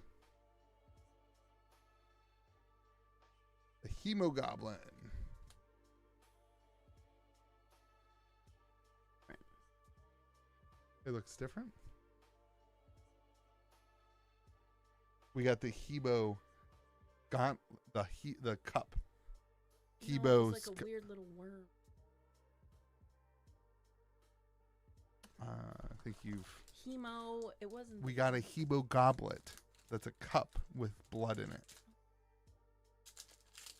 The Hemogoblin. It looks different. We got the Hebo the cup. Hebo. No, it's like a weird little worm. I think you've. Hemo. It wasn't. We got a Hebo goblet. That's a cup with blood in it.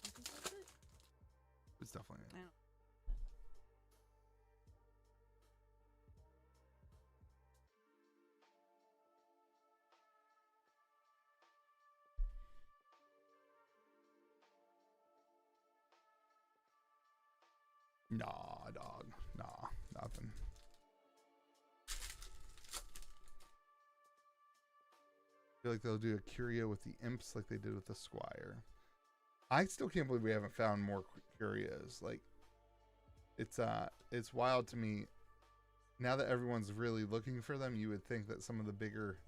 I think that's it. It's definitely it. I don't. Nah, dog. Nah, nothing. I feel like they'll do a curio with the imps like they did with the squire. I still can't believe we haven't found more curios. Like, it's wild to me. Now that everyone's really looking for them, you would think that some of the bigger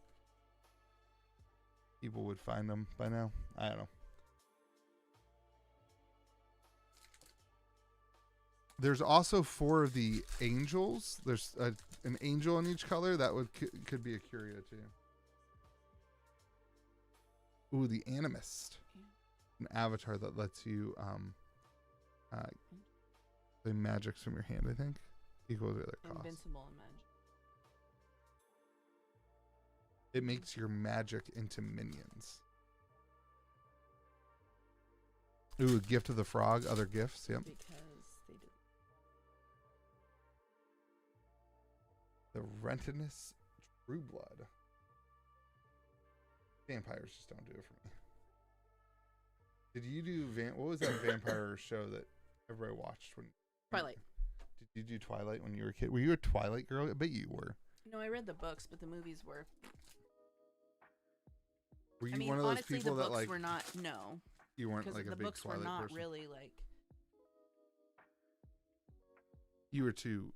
people would find them by now. I don't know. There's also 4 of the angels. There's an angel in each color. That could be a curio too. Ooh, the animist. An avatar that lets you play magics from your hand, I think. Equals to their cost. Invincible in magic. It makes your magic into minions. Ooh, gift of the frog. Other gifts. Yep. Because they did. The Rentinous True Blood. Vampires just don't do it for me. Did you do what was that vampire show that everybody watched when Twilight? Did you do Twilight when you were a kid? Were you a Twilight girl? I bet you were. No, I read the books, but the movies were. Were you I mean, one of those honestly, people the that books like were not. No, you weren't because like a the big books Twilight were not person? really like. You were too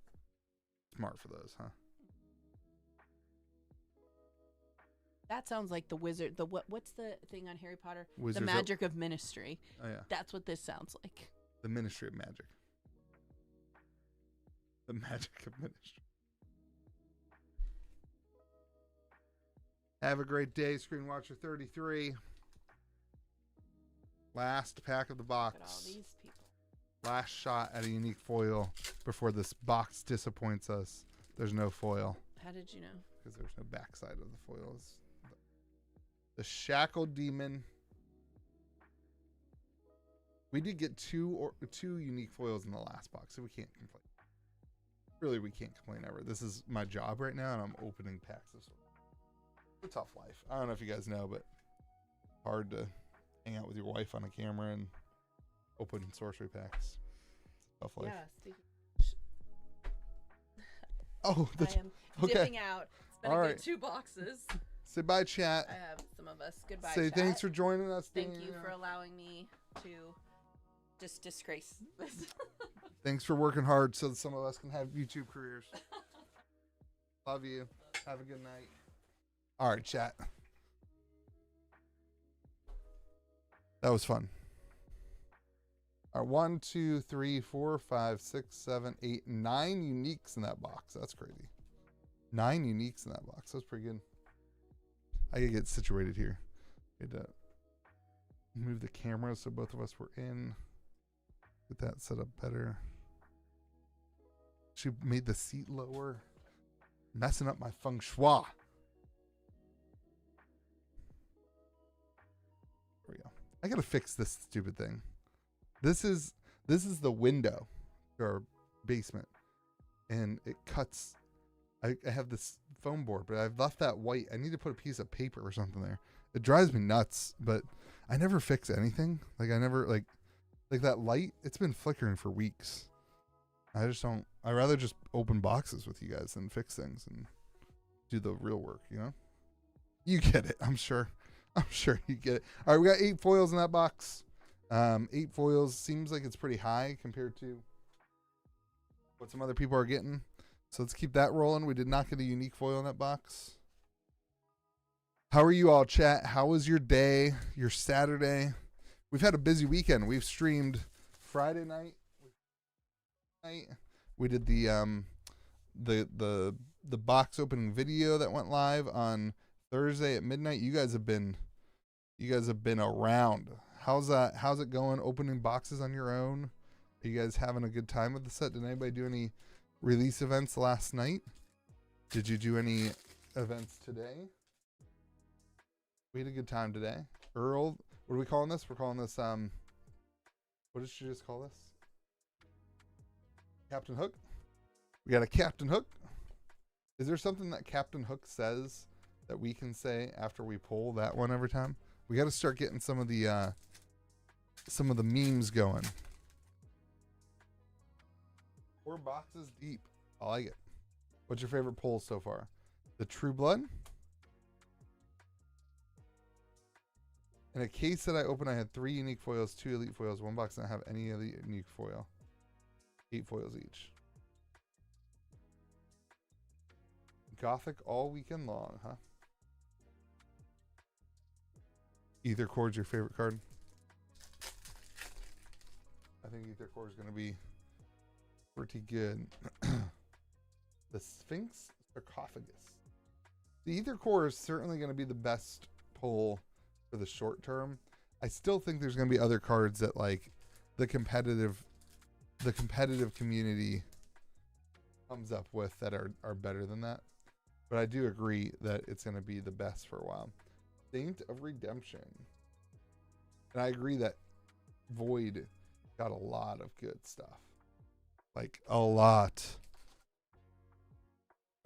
smart for those, huh? That sounds like the wizard. The what's the thing on Harry Potter? Wizards the magic of ministry. Oh yeah. That's what this sounds like. The Ministry of Magic. The Magic of Ministry. Have a great day, Screen Watcher 33. Last pack of the box. Look at all these people. Last shot at a unique foil before this box disappoints us. There's no foil. How did you know? Because there's no backside of the foils. The Shackled Demon. We did get two unique foils in the last box, so we can't complain. Really, we can't complain ever. This is my job right now, and I'm opening packs of stuff. It's a tough life. I don't know if you guys know, but hard to hang out with your wife on a camera and open sorcery packs. It's a tough life. Yeah, speaking. Oh, I am dipping out. It's been All a right. good 2 boxes. Say bye, chat. I have some of us. Goodbye. Say chat. thanks for joining us. Thank you Daniel. for allowing me to just disgrace this. Thanks for working hard so that some of us can have YouTube careers. Love you. Have a good night. All right, chat. That was fun. All right, 1, 2, 3, 4, 5, 6, 7, 8, 9 uniques in that box. That's crazy. 9 uniques in that box. That's pretty good. I gotta get situated here. Get to move the camera so both of us were in. Get that set up better. She made the seat lower. Messing up my feng shui. There we go. I gotta fix this stupid thing. This is the window to our basement, and it cuts. I have this foam board, but I've left that white. I need to put a piece of paper or something there. It drives me nuts, but I never fix anything. Like I never like that light. It's been flickering for weeks. I just don't. I'd rather just open boxes with you guys than fix things and do the real work. You know, you get it. I'm sure you get it. All right, we got 8 foils in that box. 8 foils seems like it's pretty high compared to what some other people are getting. So let's keep that rolling. We did not get a unique foil in that box. How are you all, chat? How was your day, your Saturday? We've had a busy weekend. We've streamed Friday night. We did the box opening video that went live on Thursday at midnight. You guys have been around. How's it going? Opening boxes on your own? Are you guys having a good time with the set? Did anybody do any release events last night? Did you do any events today? We had a good time today. Earl, what are we calling this? We're calling this what did she just call this? Captain Hook. We got a Captain Hook. Is there something that Captain Hook says that we can say after we pull that one every time? We got to start getting some of the memes going. 4 boxes deep. I like it. What's your favorite pull so far? The True Blood. In a case that I opened, I had 3 unique foils, 2 elite foils. 1 box didn't have any of the unique foil. 8 foils each. Gothic all weekend long, huh? Ether Core's your favorite card? I think Ether Core is going to be pretty good. The Sphinx Sarcophagus. The Ether Core is certainly going to be the best pull for the short term. I still think there's going to be other cards that like the competitive community comes up with that are better than that. But I do agree that it's going to be the best for a while. Saint of Redemption. And I agree that Void got a lot of good stuff. Like a lot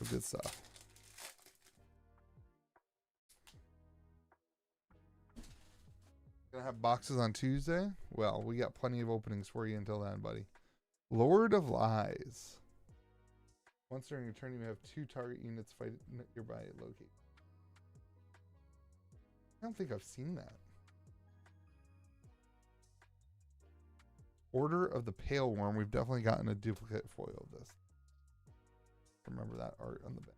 of good stuff. Gonna have boxes on Tuesday? Well, we got plenty of openings for you until then, buddy. Lord of Lies. Once during your turn, you may have 2 target units fight nearby locate. I don't think I've seen that. Order of the Pale Worm. We've definitely gotten a duplicate foil of this. Remember that art on the back.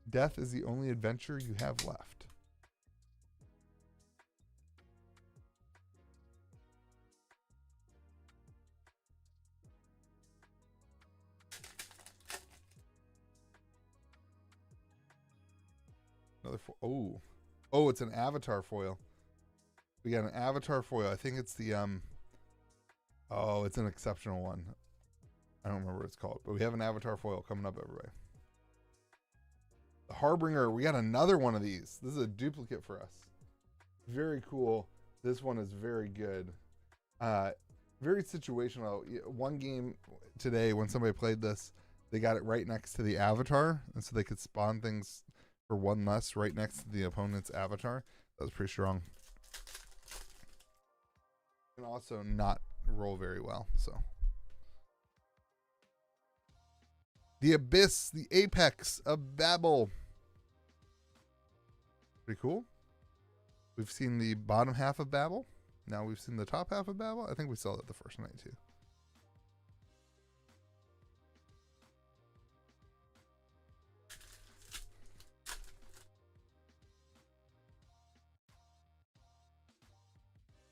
Death is the only adventure you have left. Another foil. Oh, it's an avatar foil. We got an avatar foil. I think it's the oh, it's an exceptional one. I don't remember what it's called, but we have an avatar foil coming up, everybody. The Harbinger. We got another one of these. This is a duplicate for us. Very cool. This one is very good. Very situational. One game today when somebody played this, they got it right next to the avatar, and so they could spawn things for 1 less right next to the opponent's avatar. That was pretty strong. And also not roll very well. So the Abyss, the apex of Babel. Pretty cool. We've seen the bottom half of Babel. Now we've seen the top half of Babel. I think we saw that the first night too.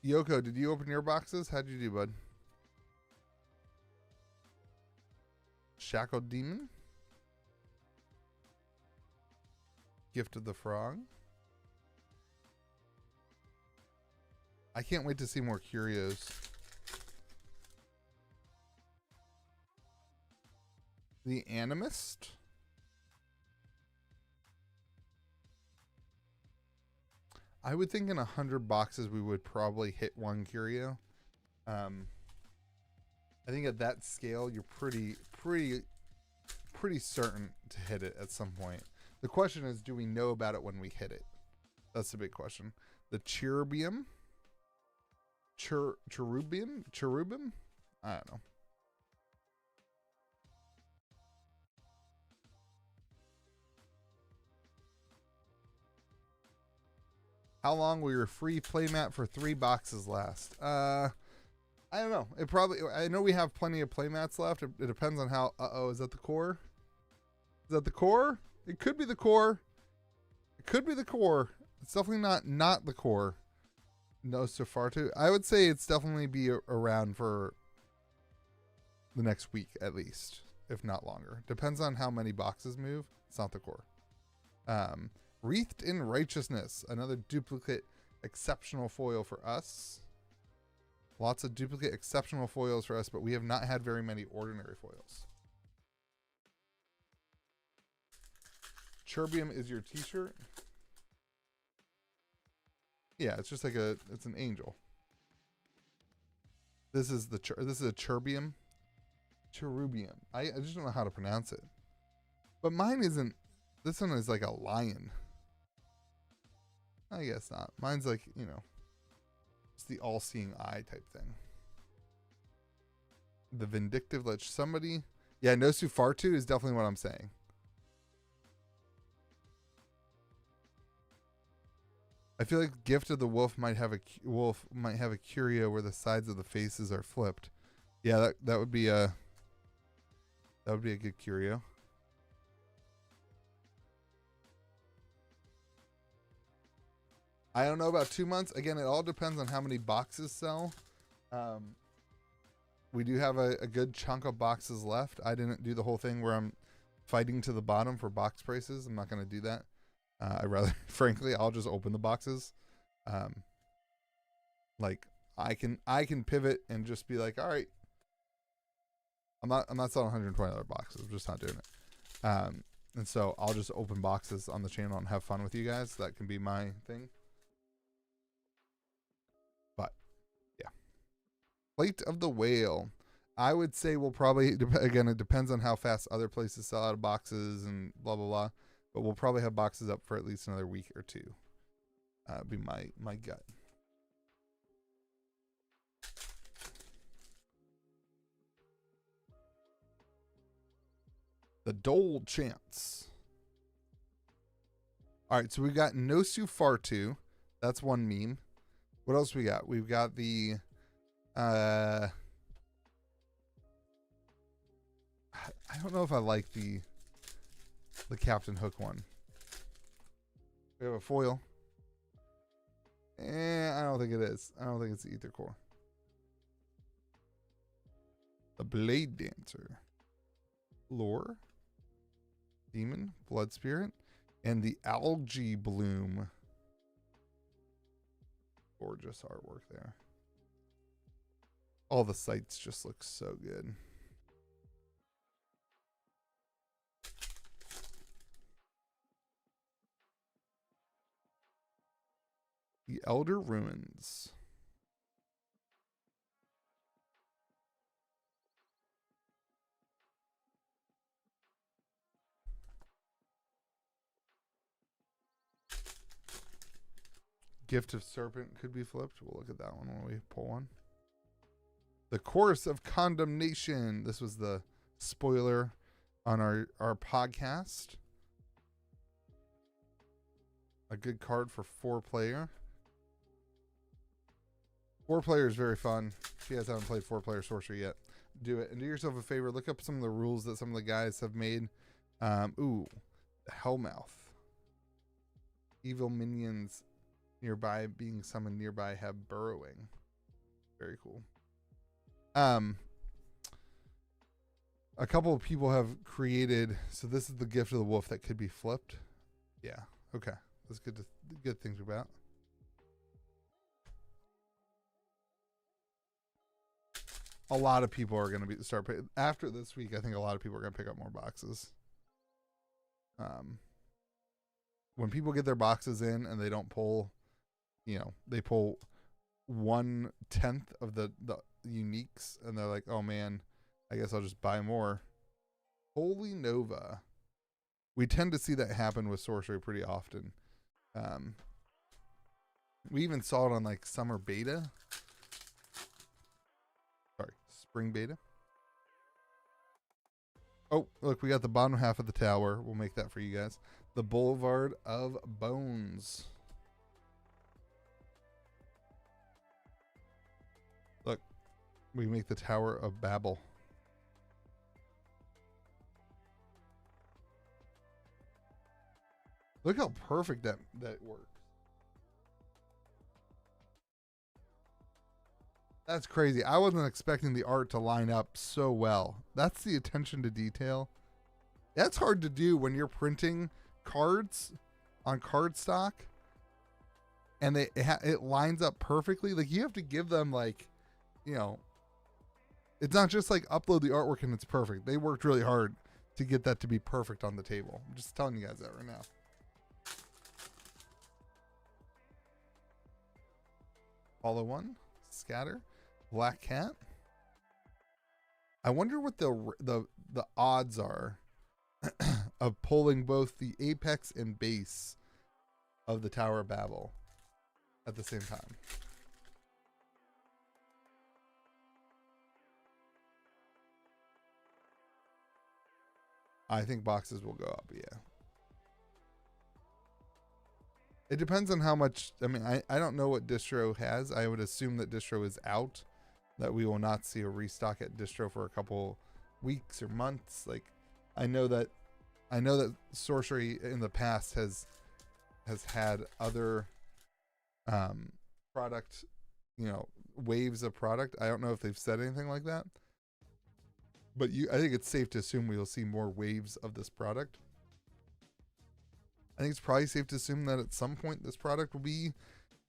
Yoko, did you open your boxes? How'd you do, bud? Shackled Demon. Gift of the Frog. I can't wait to see more curios. The Animist. I would think in 100 boxes we would probably hit one curio. I think at that scale you're pretty certain to hit it at some point. The question is, do we know about it when we hit it? That's the big question. The Cherubium. Cherubim? I don't know. How long will your free playmat for 3 boxes last? I don't know. I know we have plenty of playmats left. It depends on how. Is that the core? Is that the core? It could be the core. It could be the core. It's definitely not the core. No, so far too. I would say it's definitely be around for the next week at least, if not longer. Depends on how many boxes move. It's not the core. Wreathed in Righteousness, another duplicate exceptional foil for us. Lots of duplicate exceptional foils for us, but we have not had very many ordinary foils. Cherbium is your t-shirt. Yeah, it's just like it's an angel. This is a Cherbium. Cherubium. I just don't know how to pronounce it. But mine isn't. This one is like a lion. I guess not. Mine's like, it's the all-seeing eye type thing. The Vindictive Lich. Somebody. Yeah, Nosu Fartu is definitely what I'm saying. I feel like Gift of the Wolf might have a curio where the sides of the faces are flipped. Yeah, that would be a good curio. I don't know about 2 months. Again, it all depends on how many boxes sell. We do have a good chunk of boxes left. I didn't do the whole thing where I'm fighting to the bottom for box prices. I'm not going to do that. I rather, frankly, I'll just open the boxes. Like I can pivot and just be like, all right, I'm not selling $120 boxes. I'm just not doing it. And so I'll just open boxes on the channel and have fun with you guys. That can be my thing. But yeah, Plate of the Whale. I would say we'll probably, again, it depends on how fast other places sell out of boxes and blah blah blah. But we'll probably have boxes up for at least another week or two. Be my gut. The Dole Chance. All right, so we got Nosu Fartu. That's one meme. What else we got? We've got the I don't know if I like the Captain Hook one. We have a foil. I don't think it is. I don't think it's the Ether Core. The Blade Dancer. Lore. Demon. Blood Spirit. And the Algae Bloom. Gorgeous artwork there. All the sites just look so good. The Elder Ruins. Gift of Serpent could be flipped. We'll look at that one when we pull one. The Chorus of Condemnation. This was the spoiler on our podcast. A good card for 4-player. 4-player is very fun. If you guys haven't played 4-player Sorcery yet, do it. And do yourself a favor. Look up some of the rules that some of the guys have made. Hellmouth. Evil minions nearby being summoned nearby have burrowing. Very cool. A couple of people have created, so this is the gift of the wolf that could be flipped. Yeah, okay. That's good to think about. A lot of people are going to start after this week. I think a lot of people are going to pick up more boxes. When people get their boxes in and they don't pull, they pull 1/10 of the uniques, and they're like, oh man, I guess I'll just buy more. Holy Nova. We tend to see that happen with sorcery pretty often. We even saw it on like summer beta. Sorry, spring beta. Oh, look, we got the bottom half of the tower. We'll make that for you guys. The Boulevard of Bones. Look, we make the Tower of Babel. Look how perfect that works. That's crazy. I wasn't expecting the art to line up so well. That's the attention to detail. That's hard to do when you're printing cards on cardstock and it lines up perfectly. Like, you have to give them, like, it's not just like upload the artwork and it's perfect. They worked really hard to get that to be perfect on the table. I'm just telling you guys that right now. Follow one, scatter, black cat. I wonder what the odds are of pulling both the apex and base of the Tower of Babel at the same time. I think boxes will go up, yeah. It depends on how much. I mean, I don't know what distro has. I would assume that distro is out, that we will not see a restock at distro for a couple weeks or months. Like, I know that sorcery in the past has had other product, waves of product. I don't know if they've said anything like that, but I think it's safe to assume we will see more waves of this product. I think it's probably safe to assume that at some point this product will be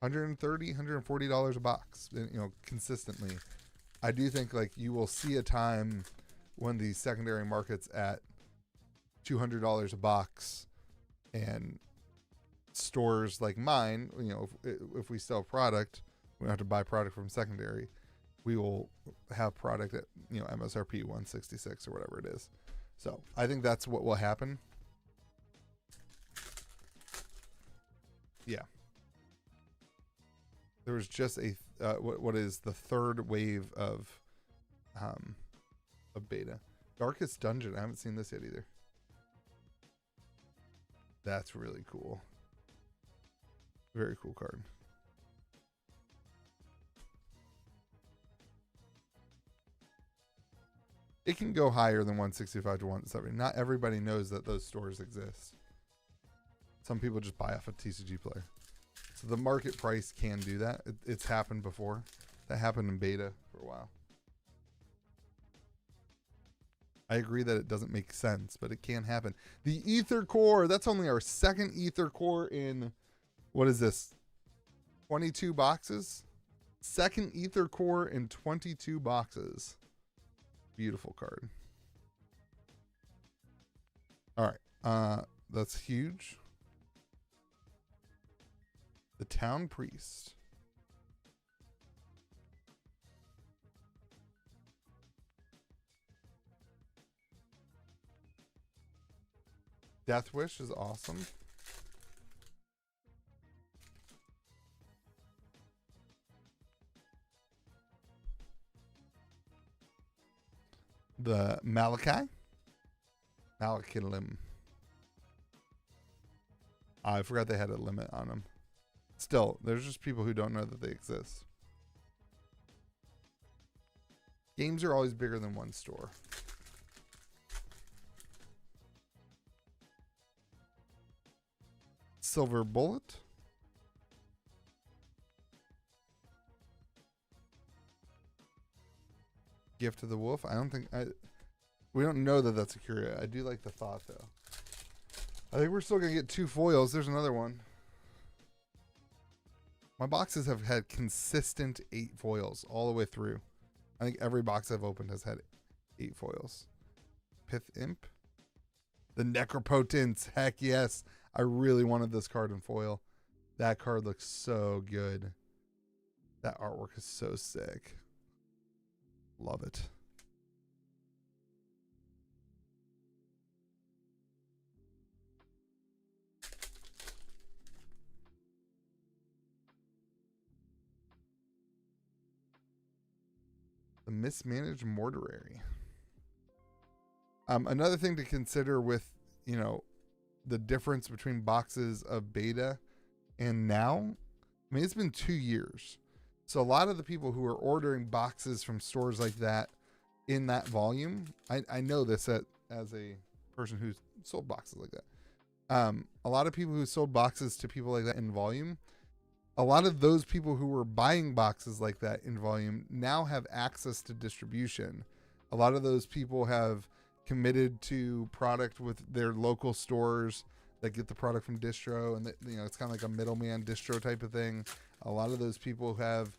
$130, $140 a box, consistently. I do think, like, you will see a time when the secondary market's at $200 a box, and stores like mine, if we sell product, we don't have to buy product from secondary. We will have product at, MSRP 166 or whatever it is. So I think that's what will happen. Yeah. There was just what is the third wave of beta. Darkest Dungeon. I haven't seen this yet either. That's really cool. Very cool card. It can go higher than 165 to 170. Not everybody knows that those stores exist. Some people just buy off a TCG player. So the market price can do that. It's happened before. That happened in beta for a while. I agree that it doesn't make sense, but it can happen. The Ether Core, that's only our second Ether Core in, what is this, 22 boxes? Second Ether Core in 22 boxes. Beautiful card. All right, that's huge. The Town Priest. Death Wish is awesome. The Malachi. Malachilim. I forgot they had a limit on them. Still, there's just people who don't know that they exist. Games are always bigger than one store. Silver Bullet. Gift of the Wolf. I don't think we don't know that that's a curio. I do like the thought though. I think we're still gonna get 2 foils. There's another one. My boxes have had consistent 8 foils all the way through. I think every box I've opened has had 8 foils. Pith Imp. The Necropotence. Heck yes. I really wanted this card in foil. That card looks so good. That artwork is so sick. Love it. The Mismanaged Mortuary. Another thing to consider with, you know, the difference between boxes of beta and now, I mean, it's been 2 years. So a lot of the people who are ordering boxes from stores like that in that volume, I know this as a person who's sold boxes like that. A lot of people who sold boxes to people like that in volume, a lot of those people who were buying boxes like that in volume now have access to distribution. A lot of those people have committed to product with their local stores that get the product from distro, and you know, it's kind of like a middleman distro type of thing. A lot of those people have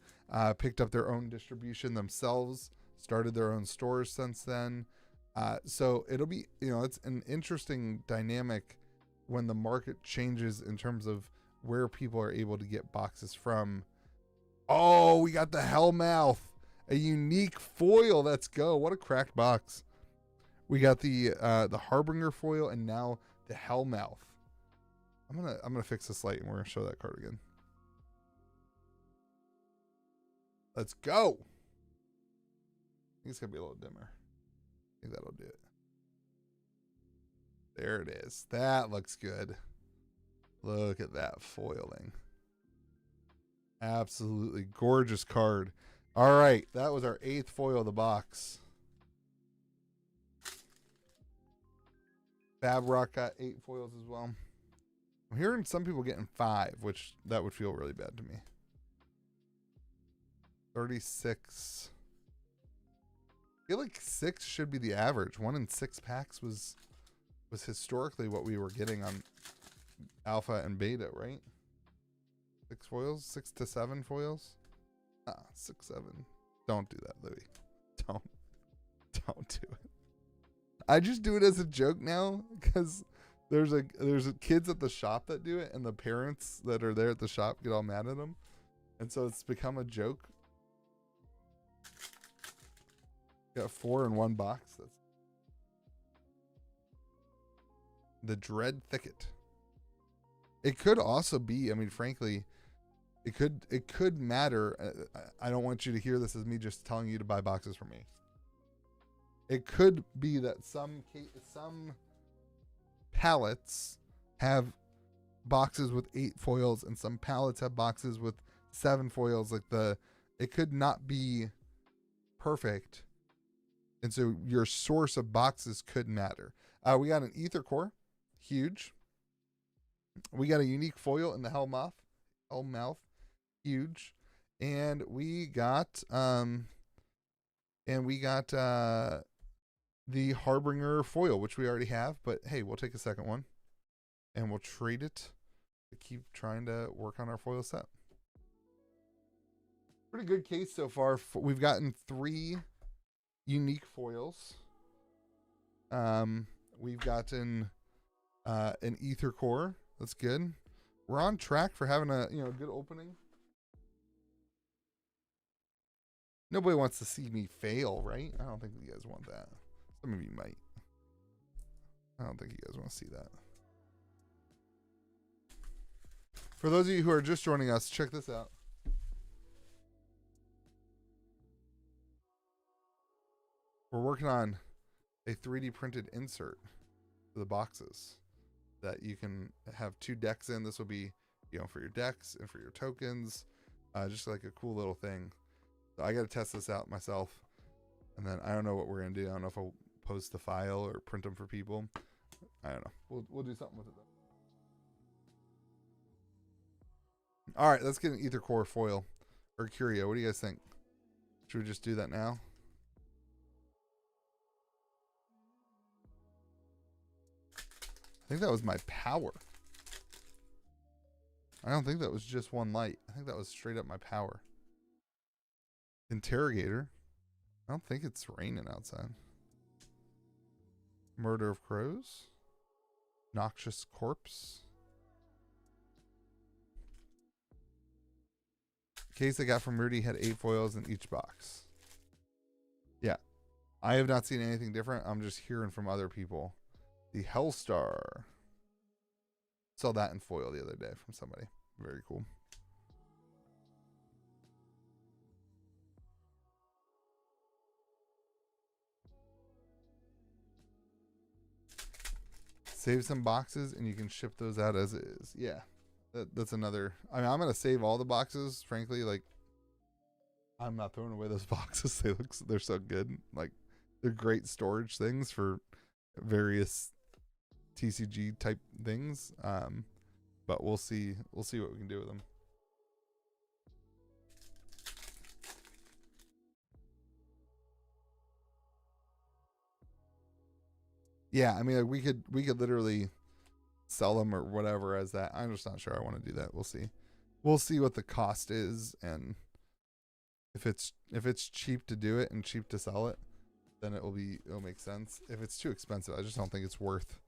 picked up their own distribution themselves, started their own stores since then. So it'll be, you know, it's an interesting dynamic when the market changes in terms of where people are able to get boxes from. Oh, we got the Hellmouth, a unique foil. Let's go. What a cracked box. We got the Harbinger foil and now the Hellmouth. I'm gonna fix this light and we're gonna show that card again. Let's go. I think it's gonna be a little dimmer. I think that'll do it. There it is. That looks good. Look at that foiling. Absolutely gorgeous card. All right, that was our 8th foil of the box. Fab Rock got 8 foils as well. I'm hearing some people getting 5, which that would feel really bad to me. 36. I feel like 6 should be the average. 1 in 6 packs was historically what we were getting on alpha and beta, right? 6 foils, 6 to 7 foils. 6, 7. Don't do that, Louis. Don't do it. I just do it as a joke now because there's kids at the shop that do it, and the parents that are there at the shop get all mad at them, and so it's become a joke. Got 4 in one box. That's the Dread Thicket. It could also be, I mean, frankly, it could matter. I don't want you to hear this as me just telling you to buy boxes from me. It could be that some pallets have boxes with 8 foils and some pallets have boxes with 7 foils. It could not be perfect. And so your source of boxes could matter. We got an Ether Core, huge. We got a unique foil in the Hellmouth, huge. And we got the Harbinger foil, which we already have, but hey, we'll take a second one and we'll trade it to keep trying to work on our foil set. Pretty good case so far. We've gotten 3 unique foils. We've gotten an Ether Core. That's good. We're on track for having a good opening. Nobody wants to see me fail, right? I don't think you guys want that. Some of you might. I don't think you guys want to see that. For those of you who are just joining us, check this out. We're working on a 3D printed insert for the boxes that you can have 2 decks in. This will be, for your decks and for your tokens. Just like a cool little thing. So I got to test this out myself. And then I don't know what we're going to do. I don't know if I'll post the file or print them for people. I don't know. We'll do something with it though. All right, let's get an Ether Core foil or curio. What do you guys think? Should we just do that now? I think that was my power. I don't think that was just one light. I think that was straight up my power. Interrogator. I don't think it's raining outside. Murder of Crows. Noxious Corpse. Case I got from Rudy had 8 foils in each box. Yeah. I have not seen anything different. I'm just hearing from other people. The Hellstar. Saw that in foil the other day from somebody. Very cool. Save some boxes and you can ship those out as is. Yeah. That's another. I mean, I'm going to save all the boxes, frankly. Like, I'm not throwing away those boxes. They're so good. Like, they're great storage things for various TCG type things. But we'll see what we can do with them. Yeah, I mean, like we could literally sell them or whatever as that. I'm just not sure I want to do that. We'll see. We'll see what the cost is, and if it's cheap to do it and cheap to sell it, then it'll make sense. If it's too expensive, I just don't think it's worth.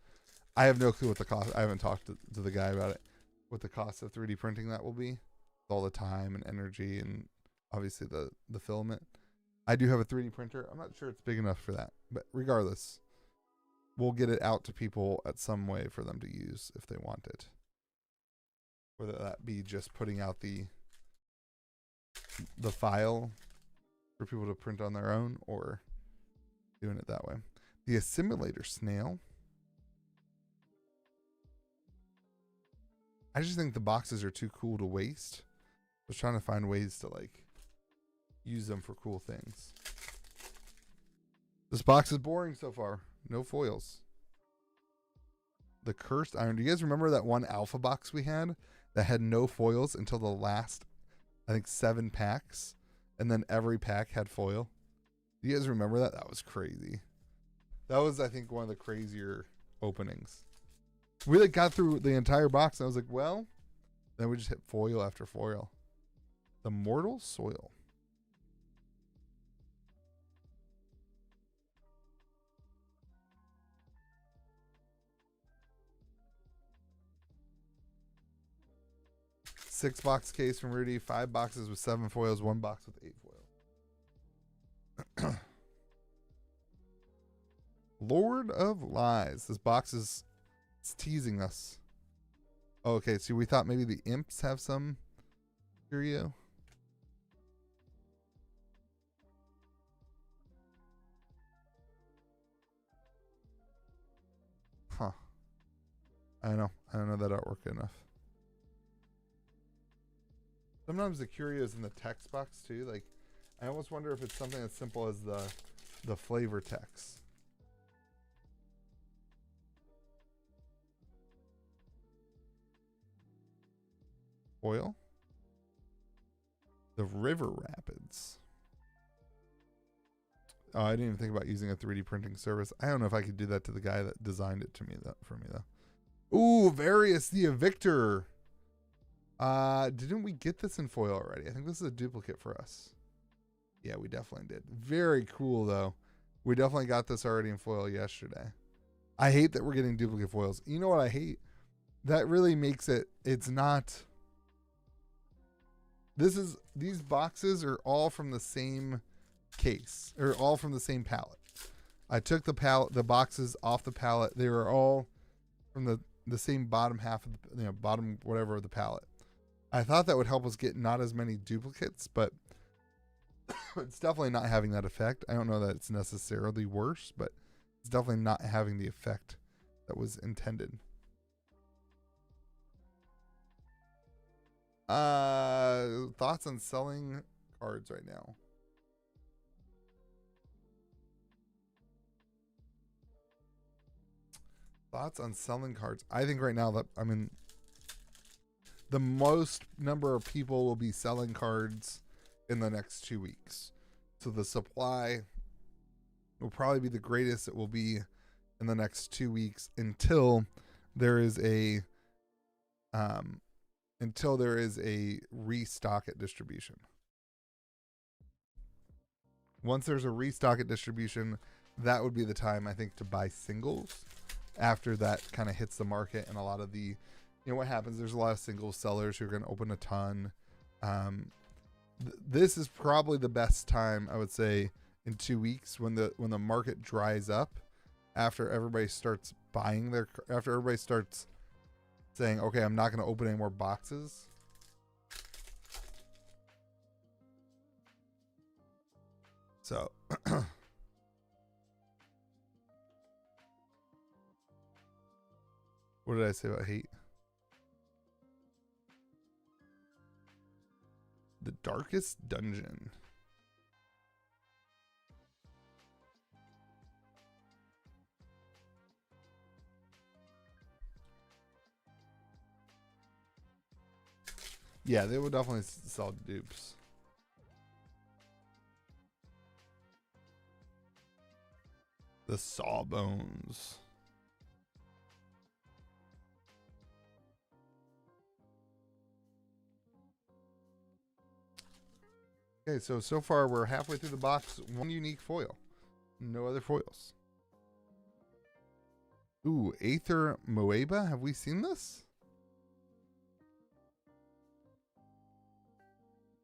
I have no clue what the cost. I haven't talked to the guy about it. What the cost of 3D printing that will be, all the time and energy and obviously the filament. I do have a 3D printer. I'm not sure it's big enough for that, but regardless, we'll get it out to people at some way for them to use if they want it. Whether that be just putting out the file for people to print on their own or doing it that way. The Assimilator Snail. I just think the boxes are too cool to waste. I was trying to find ways to like use them for cool things. This box is boring so far. No foils. The Cursed Iron. Do you guys remember that one alpha box we had that had no foils until the last, I think, 7 packs? And then every pack had foil. Do you guys remember that? That was crazy. That was, I think, one of the crazier openings. We like got through the entire box and I was like, well, then we just hit foil after foil. The Mortal Soil. Six box case from Rudy, 5 boxes with 7 foils, 1 box with 8 foils. Lord of Lies. This box is teasing us. Oh, okay, so we thought maybe the imps have some curio. Huh. I don't know that artwork enough. Sometimes the curio is in the text box too. Like, I almost wonder if it's something as simple as the flavor text. Foil. The River Rapids. Oh, I didn't even think about using a 3D printing service. I don't know if I could do that to the guy that designed it for me though. Ooh, Various the Evictor. Didn't we get this in foil already? I think this is a duplicate for us. Yeah, we definitely did. Very cool though. We definitely got this already in foil yesterday. I hate that we're getting duplicate foils. You know what I hate? That really makes it's not. These boxes are all from the same case, or all from the same palette. I took the boxes off the palette. They were all from the same bottom half of the, bottom whatever of the palette. I thought that would help us get not as many duplicates, but it's definitely not having that effect. I don't know that it's necessarily worse, but it's definitely not having the effect that was intended. Thoughts on selling cards right now? Thoughts on selling cards? I think right now that, the most number of people will be selling cards in the next 2 weeks. So the supply will probably be the greatest it will be in the next 2 weeks until there is a until there is a restock at distribution. Once there's a restock at distribution, that would be the time, I think, to buy singles. After that kind of hits the market, and a lot of the, what happens, there's a lot of singles sellers who are going to open a ton. This is probably the best time, I would say, in 2 weeks when the market dries up, after everybody starts after everybody starts saying, okay, I'm not going to open any more boxes. So what did I say about hate? The Darkest Dungeon. Yeah, they would definitely sell dupes. The Sawbones. Okay, so far we're halfway through the box. One unique foil. No other foils. Ooh, Aether Moeba. Have we seen this?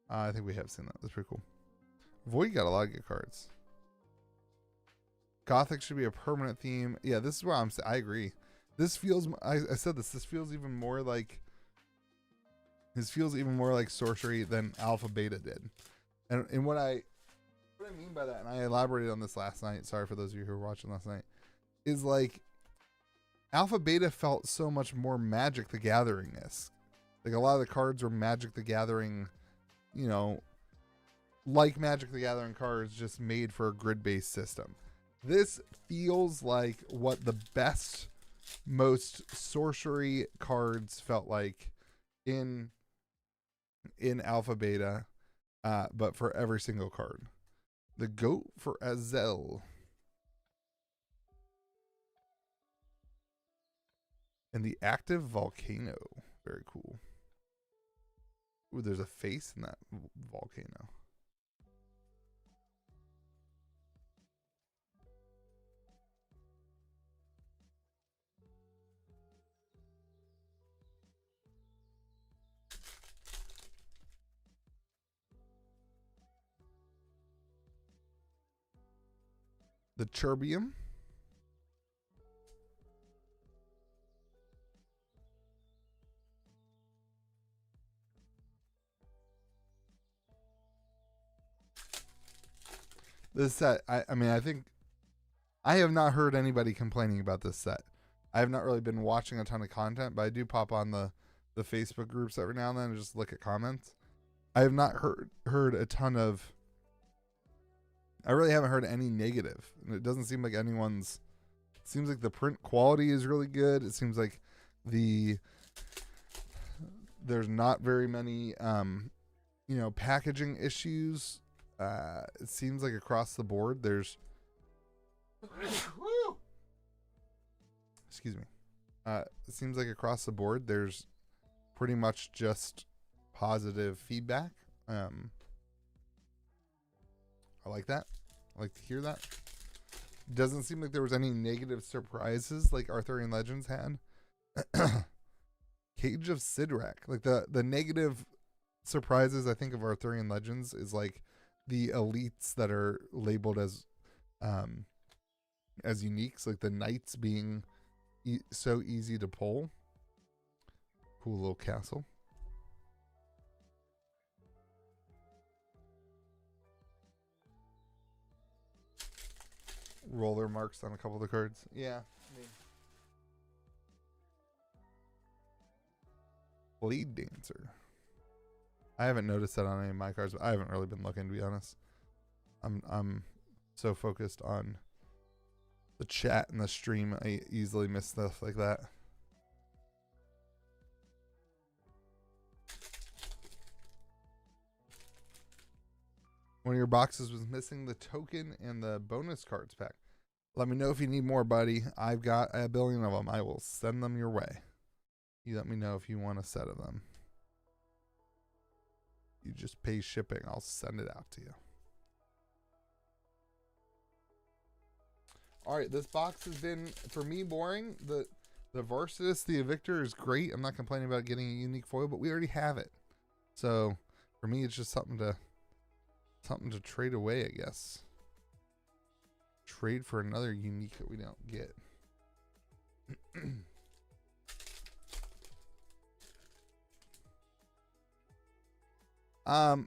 I think we have seen that. That's pretty cool. Void got a lot of good cards. Gothic should be a permanent theme. Yeah, this is where I agree. This feels, I said this feels even more like, sorcery than Alpha Beta did. And what I mean by that, and I elaborated on this last night, sorry for those of you who were watching last night, is like Alpha Beta felt so much more Magic the Gathering-esque. Like a lot of the cards were Magic the Gathering, like Magic the Gathering cards, just made for a grid-based system. This feels like what the best, most sorcery cards felt like in Alpha Beta, but for every single card. The Goat for Azel. And the Active Volcano. Very cool. Ooh, there's a face in that volcano. The Cherbium. This set, I mean, I think I have not heard anybody complaining about this set. I have not really been watching a ton of content, but I do pop on the Facebook groups every now and then and just look at comments. I have not heard a ton of, I really haven't heard any negative. And it doesn't seem like anyone's, it seems like the print quality is really good. It seems like there's not very many, packaging issues. It seems like across the board there's excuse me. It seems like across the board there's pretty much just positive feedback. I like that. I like to hear that. Doesn't seem like there was any negative surprises like Arthurian Legends had. Cage of Sidrak. Like the negative surprises I think of Arthurian Legends is like the elites that are labeled as uniques, like the knights being so easy to pull. Cool little castle. Roller marks on a couple of the cards. Yeah. Blade Dancer. I haven't noticed that on any of my cards, but I haven't really been looking, to be honest. I'm so focused on the chat and the stream, I easily miss stuff like that. One of your boxes was missing the token and the bonus cards pack. Let me know if you need more, buddy. I've got a billion of them. I will send them your way. You let me know if you want a set of them. You just pay shipping. I'll send it out to you. All right, this box has been, for me, boring. The Varsitus, the Evictor, is great. I'm not complaining about getting a unique foil, but we already have it. So for me, it's just something to trade away, I guess. Trade for another unique that we don't get.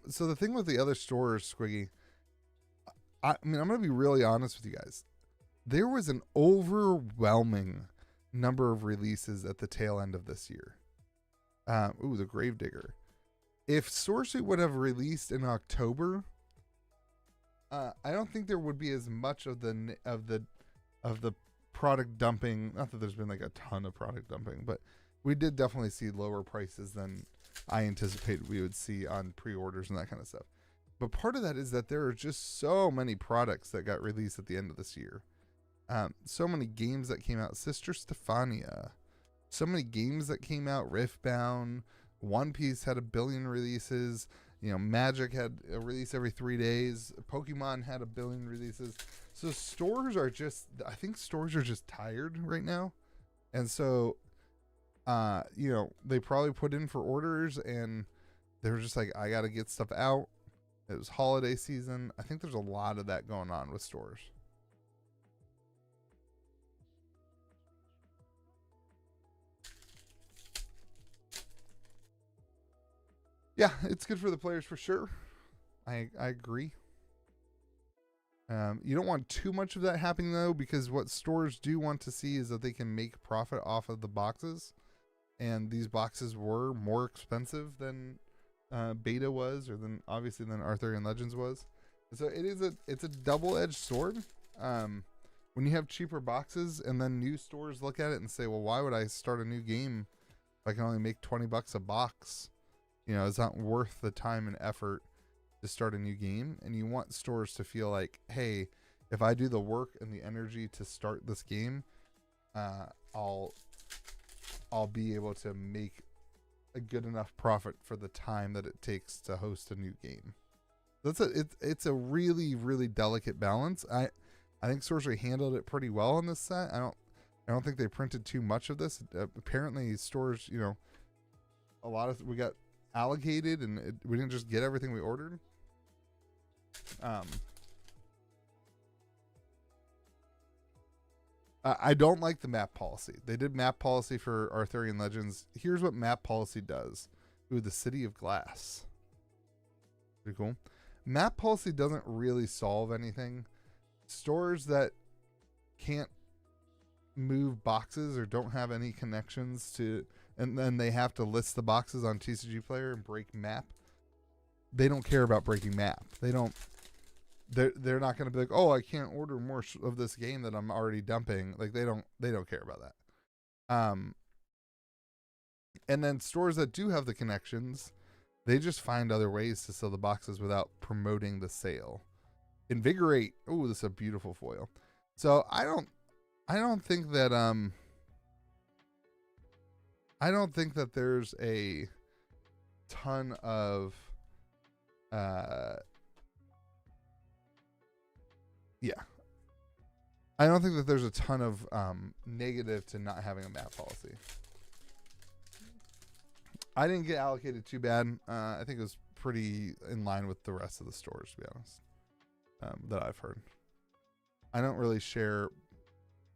So the thing with the other stores, Squiggy, I mean, I'm gonna be really honest with you guys. There was an overwhelming number of releases at the tail end of this year. Ooh, the Gravedigger. If Sorcery would have released in October, I don't think there would be as much of the product dumping. Not that there's been like a ton of product dumping, but we did definitely see lower prices than I anticipated we would see on pre-orders and that kind of stuff. But part of that is that there are just so many products that got released at the end of this year. So many games that came out. Sister Stephania. So many games that came out. Riftbound. One Piece had 1 billion releases. You know, Magic had a release every 3 days. Pokemon had 1 billion releases. So stores are just, I think stores are just tired right now. And so, you know, they probably put in for orders and they were just like, I got to get stuff out. It was holiday season. I think there's a lot of that going on with stores. Yeah, it's good for the players for sure. I agree. You don't want too much of that happening though, because what stores do want to see is that they can make profit off of the boxes, and these boxes were more expensive than beta was, or than obviously than Arthurian Legends was. So it's a double-edged sword. When you have cheaper boxes and then new stores look at it and say, well, why would I start a new game if I can only make $20 a box? You know, it's not worth the time and effort to start a new game. And you want stores to feel like, hey, if I do the work and the energy to start this game, I'll be able to make a good enough profit for the time that it takes to host a new game. It's a really, really delicate balance. I think Sorcery handled it pretty well on this set. I don't think they printed too much of this. Apparently stores, you know, we got allocated and we didn't just get everything we ordered. I don't like the map policy. They did map policy for Arthurian Legends. Here's what map policy does. Ooh, the City of Glass. Pretty cool. Map policy doesn't really solve anything. Stores that can't move boxes or don't have any connections to, and then they have to list the boxes on TCG Player and break map. They don't care about breaking map. They're not going to be like, oh, I can't order more of this game that I'm already dumping. Like they don't care about that. And then stores that do have the connections, they just find other ways to sell the boxes without promoting the sale. Invigorate. Oh, this is a beautiful foil. So I don't think that there's a ton of I don't think that there's a ton of negative to not having a map policy. I didn't get allocated too bad. I think it was pretty in line with the rest of the stores, to be honest, that I've heard. I don't really share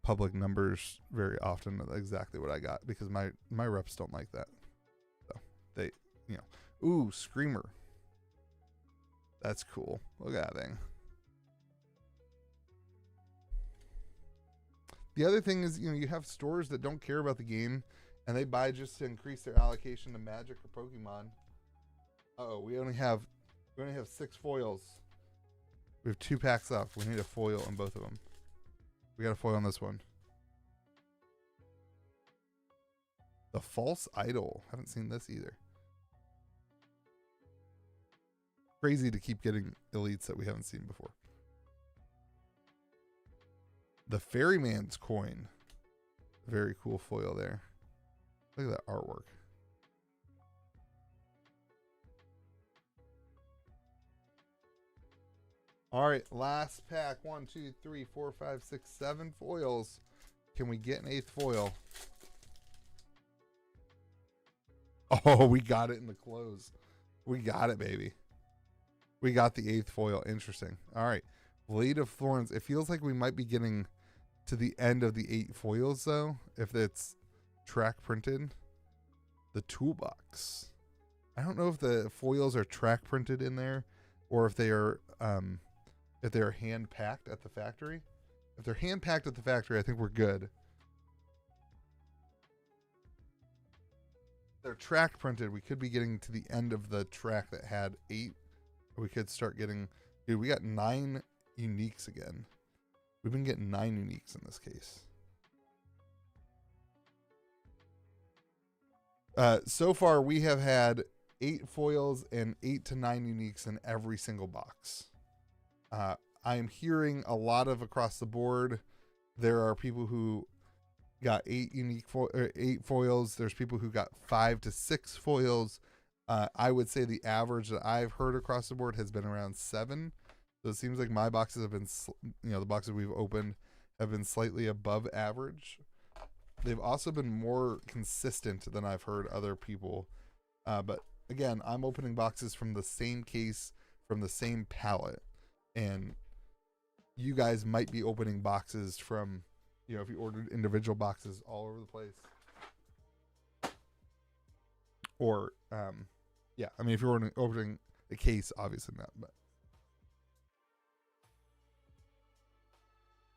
public numbers very often of exactly what I got because my reps don't like that. So they, you know, ooh, Screamer. That's cool. Look at that thing. The other thing is, you know, you have stores that don't care about the game and they buy just to increase their allocation to Magic or Pokemon. We only have 6 foils. We have 2 packs left. We need a foil on both of them. We got a foil on this one. The False Idol. Haven't seen this either. Crazy to keep getting elites that we haven't seen before. the Ferryman's coin. Very cool foil there. Look at that artwork. All right, last pack. 1, 2, 3, 4, 5, 6, 7 foils. Can we get an 8th foil? Oh, we got it in the close. We got it, baby. We got the 8th foil. Interesting. All right. Blade of Thorns. It feels like we might be getting to the end of the 8 foils, though, if it's track printed. The Toolbox. I don't know if the foils are track printed in there or if they are hand packed at the factory. If they're hand packed at the factory, I think we're good. If they're track printed, we could be getting to the end of the track that had 8. We could start getting, dude, we got 9 uniques again. We've been getting 9 uniques in this case. So far, we have had 8 foils and 8 to 9 uniques in every single box. I am hearing a lot of across the board. There are people who got 8 foils. There's people who got 5 to 6 foils. I would say the average that I've heard across the board has been around 7. So it seems like my boxes have been, the boxes we've opened have been slightly above average. They've also been more consistent than I've heard other people. But again, I'm opening boxes from the same case, from the same palette. And you guys might be opening boxes from, if you ordered individual boxes all over the place. Or, if you're opening a case, obviously not. But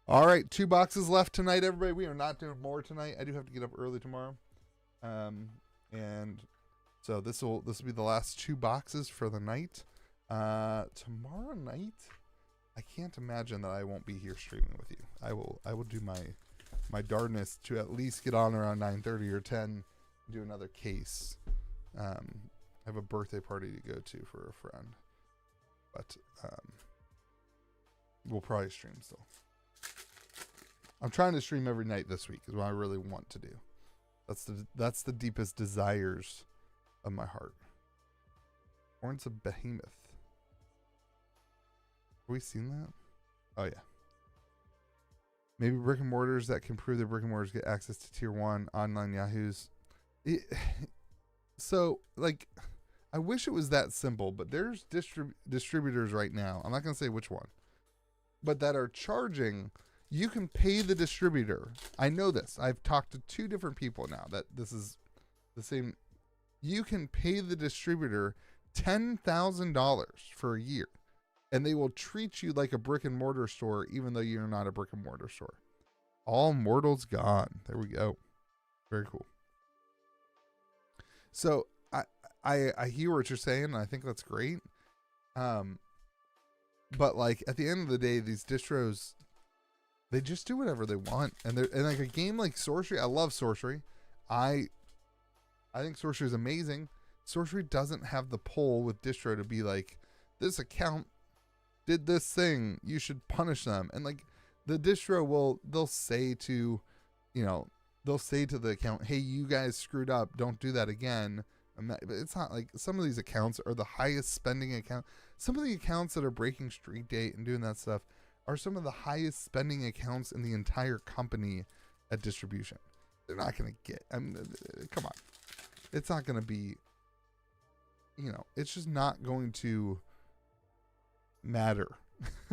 all right, 2 boxes left tonight, everybody. We are not doing more tonight. I do have to get up early tomorrow. And so this will be the last 2 boxes for the night. Tomorrow night, I can't imagine that I won't be here streaming with you. I will do my darndest to at least get on around 9:30 or 10 and do another case. I have a birthday party to go to for a friend. But we'll probably stream still. I'm trying to stream every night this week is what I really want to do. That's the deepest desires of my heart. Horns of Behemoth. Have we seen that? Oh yeah. Maybe brick and mortars that can prove that brick and mortars get access to tier 1 online Yahoos. So I wish it was that simple, but there's distributors right now. I'm not going to say which one, but that are charging. You can pay the distributor. I know this. I've talked to 2 different people now that this is the same. You can pay the distributor $10,000 for a year, and they will treat you like a brick and mortar store, even though you're not a brick and mortar store. All mortals gone. There we go. Very cool. So I hear what you're saying, and I think that's great. But at the end of the day, these distros, they just do whatever they want. And like a game like Sorcery, I love Sorcery. I think Sorcery is amazing. Sorcery doesn't have the pull with distro to be like, this account did this thing, you should punish them. And the distro they'll say to the account, hey, you guys screwed up, don't do that again. But it's not like some of these accounts are the highest spending account. Some of the accounts that are breaking street date and doing that stuff are some of the highest spending accounts in the entire company at distribution. They're not going to get, come on. It's not going to be, it's just not going to matter.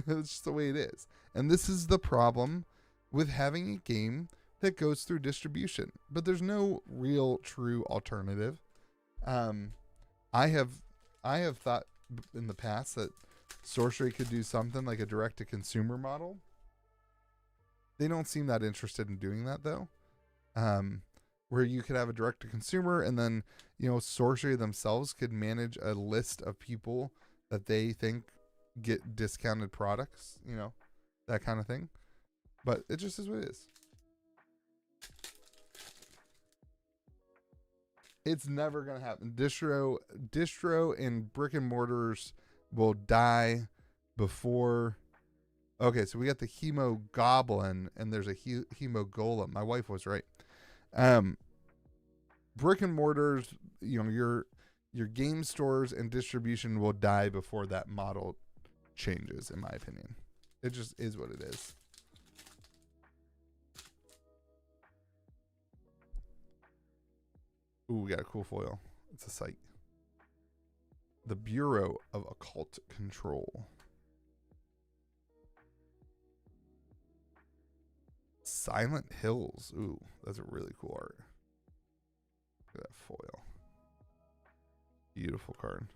It's just the way it is. And this is the problem with having a game that goes through distribution, but there's no real true alternative. I have thought in the past that Sorcery could do something like a direct to consumer model. They don't seem that interested in doing that though. Where you could have a direct to consumer, and then Sorcery themselves could manage a list of people that they think get discounted products, that kind of thing. But it just is what it is. It's never going to happen. Distro and brick and mortars will die before Okay, so we got the Hemo Goblin, and there's a Hemo Golem. My wife was right. Brick and mortars, your game stores and distribution will die before that model changes, in my opinion. It just is what it is. Ooh, we got a cool foil. It's a site. The Bureau of Occult Control. Silent Hills. Ooh, that's a really cool art. Look at that foil. Beautiful card.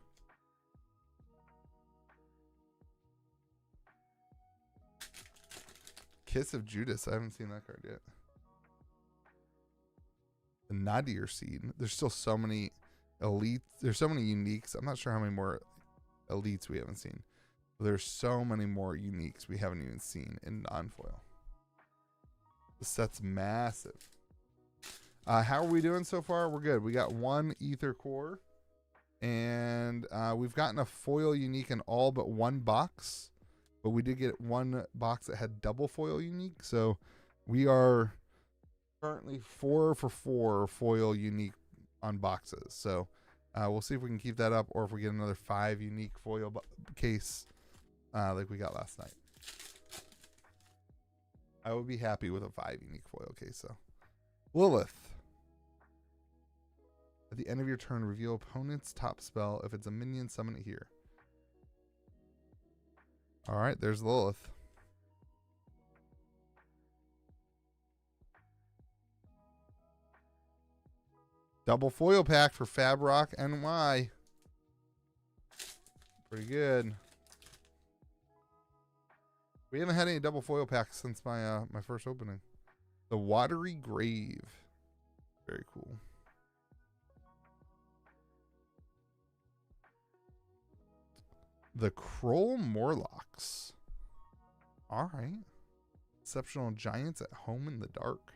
Kiss of Judas. I haven't seen that card yet. The Nadir Seed. There's still so many elites. There's so many uniques. I'm not sure how many more elites we haven't seen. But there's so many more uniques we haven't even seen in non-foil. The set's massive. How are we doing so far? We're good. We got one Ether Core. And we've gotten a foil unique in all but one box. But we did get one box that had double foil unique. So we are currently 4 for 4 foil unique on boxes. So we'll see if we can keep that up, or if we get another 5 unique foil case like we got last night. I would be happy with a 5 unique foil case though. Lilith. At the end of your turn, reveal opponent's top spell. If it's a minion, summon it here. All right, there's Lilith. Double foil pack for Fabrock NY. Pretty good. We haven't had any double foil packs since my my first opening. The Watery Grave. Very cool. The Kroll Morlocks. All right. Exceptional Giants at home in the dark.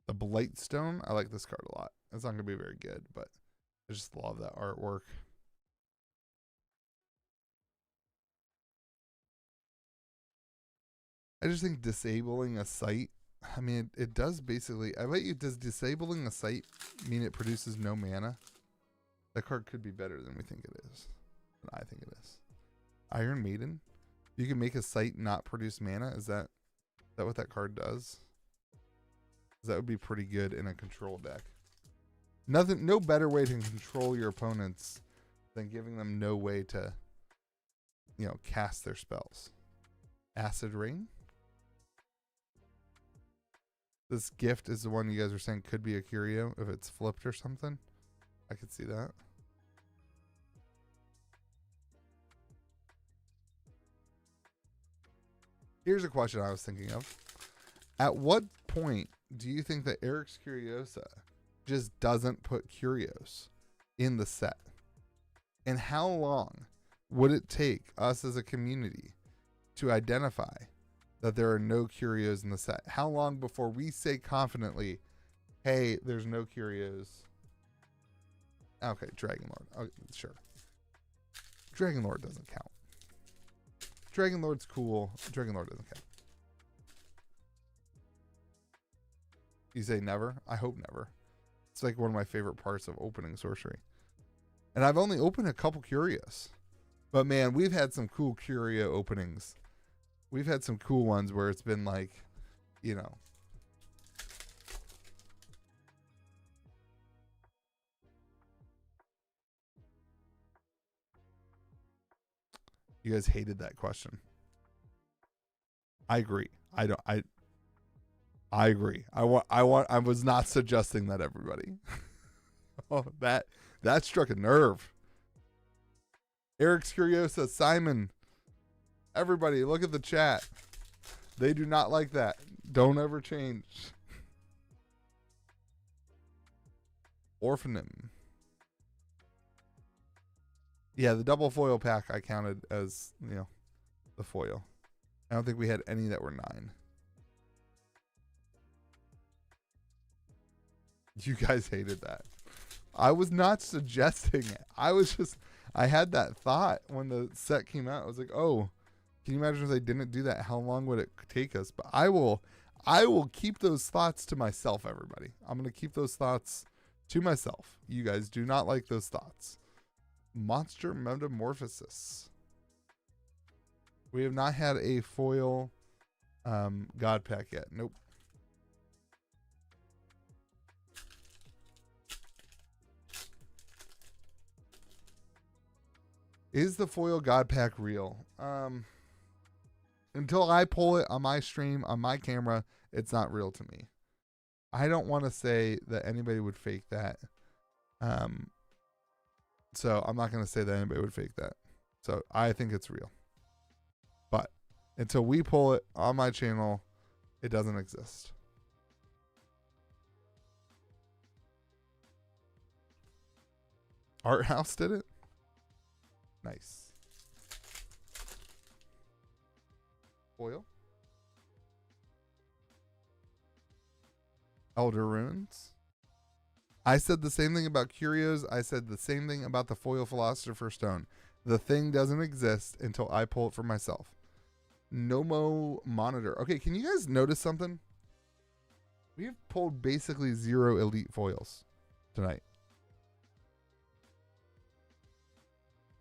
The Blightstone. I like this card a lot. It's not going to be very good, but I just love that artwork. I just think disabling a site, I mean, it does basically, I bet you, does disabling a site mean it produces no mana? That card could be better than we think it is. Than I think it is. Iron Maiden. You can make a site not produce mana. Is that what that card does? That would be pretty good in a control deck. No better way to control your opponents than giving them no way to, cast their spells. Acid Rain. This gift is the one you guys are saying could be a curio if it's flipped or something. I could see that. Here's a question I was thinking of. At what point do you think that Eric's Curiosa just doesn't put curios in the set? And how long would it take us as a community to identify that there are no curios in the set? How long before we say confidently, hey, there's no curios? Okay, Dragon Lord. Oh, sure. Dragon Lord doesn't count. Dragon Lord's cool. Dragon Lord doesn't count. You say never? I hope never. It's like one of my favorite parts of opening sorcery. And I've only opened a couple curios. But man, we've had some cool curio openings. We've had some cool ones where it's been like, You guys hated that question. I agree. I agree. I was not suggesting that, everybody. Oh, that struck a nerve. Eric's Curiosa, Simon. Everybody, look at the chat. They do not like that. Don't ever change. Orphanum. Yeah, the double foil pack I counted as, the foil. I don't think we had any that were 9. You guys hated that. I was not suggesting it. I had that thought when the set came out. I was like, oh, can you imagine if they didn't do that? How long would it take us? But I will keep those thoughts to myself, everybody. I'm going to keep those thoughts to myself. You guys do not like those thoughts. Monster Metamorphosis. We have not had a foil God pack yet. Nope. Is the foil God pack real? Until I pull it on my stream, on my camera, it's not real to me. I don't want to say that anybody would fake that. So I'm not going to say that anybody would fake that. So I think it's real. But until we pull it on my channel, it doesn't exist. Art House did it? Nice. Foil. Elder Runes. I said the same thing about Curios. I said the same thing about the foil Philosopher's Stone. The thing doesn't exist until I pull it for myself. Nomo Monitor. Okay, can you guys notice something? We've pulled basically 0 elite foils tonight.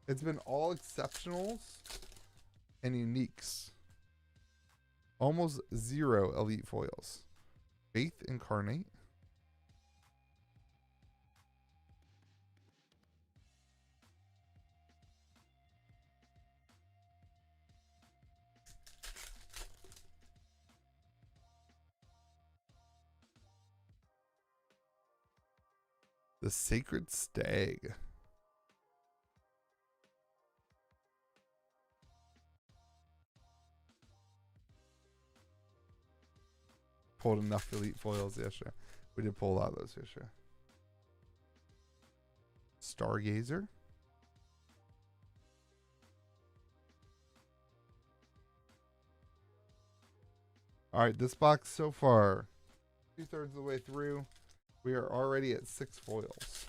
It's been all exceptionals and uniques. Almost 0 elite foils. Faith Incarnate. The Sacred Stag. Pulled enough elite foils yesterday. We did pull a lot of those yesterday. Stargazer. All right, this box so far, 2/3 of the way through, we are already at 6 foils.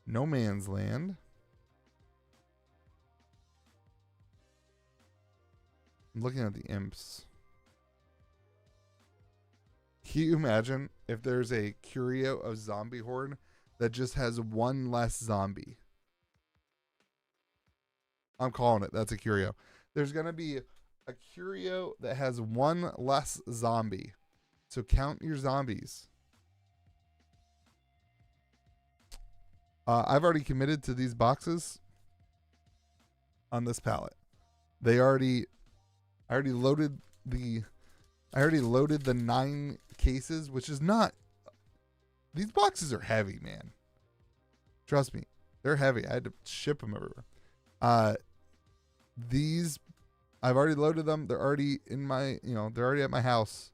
No Man's Land. I'm looking at the imps. Can you imagine if there's a curio of Zombie Horde that just has 1 less zombie? I'm calling it. That's a curio. There's going to be a curio that has 1 less zombie. So count your zombies. I've already committed to these boxes on this palette. I already loaded the 9 cases, which is not. These boxes are heavy, man. Trust me, they're heavy. I had to ship them everywhere. These, I've already loaded them. They're already in my, they're already at my house.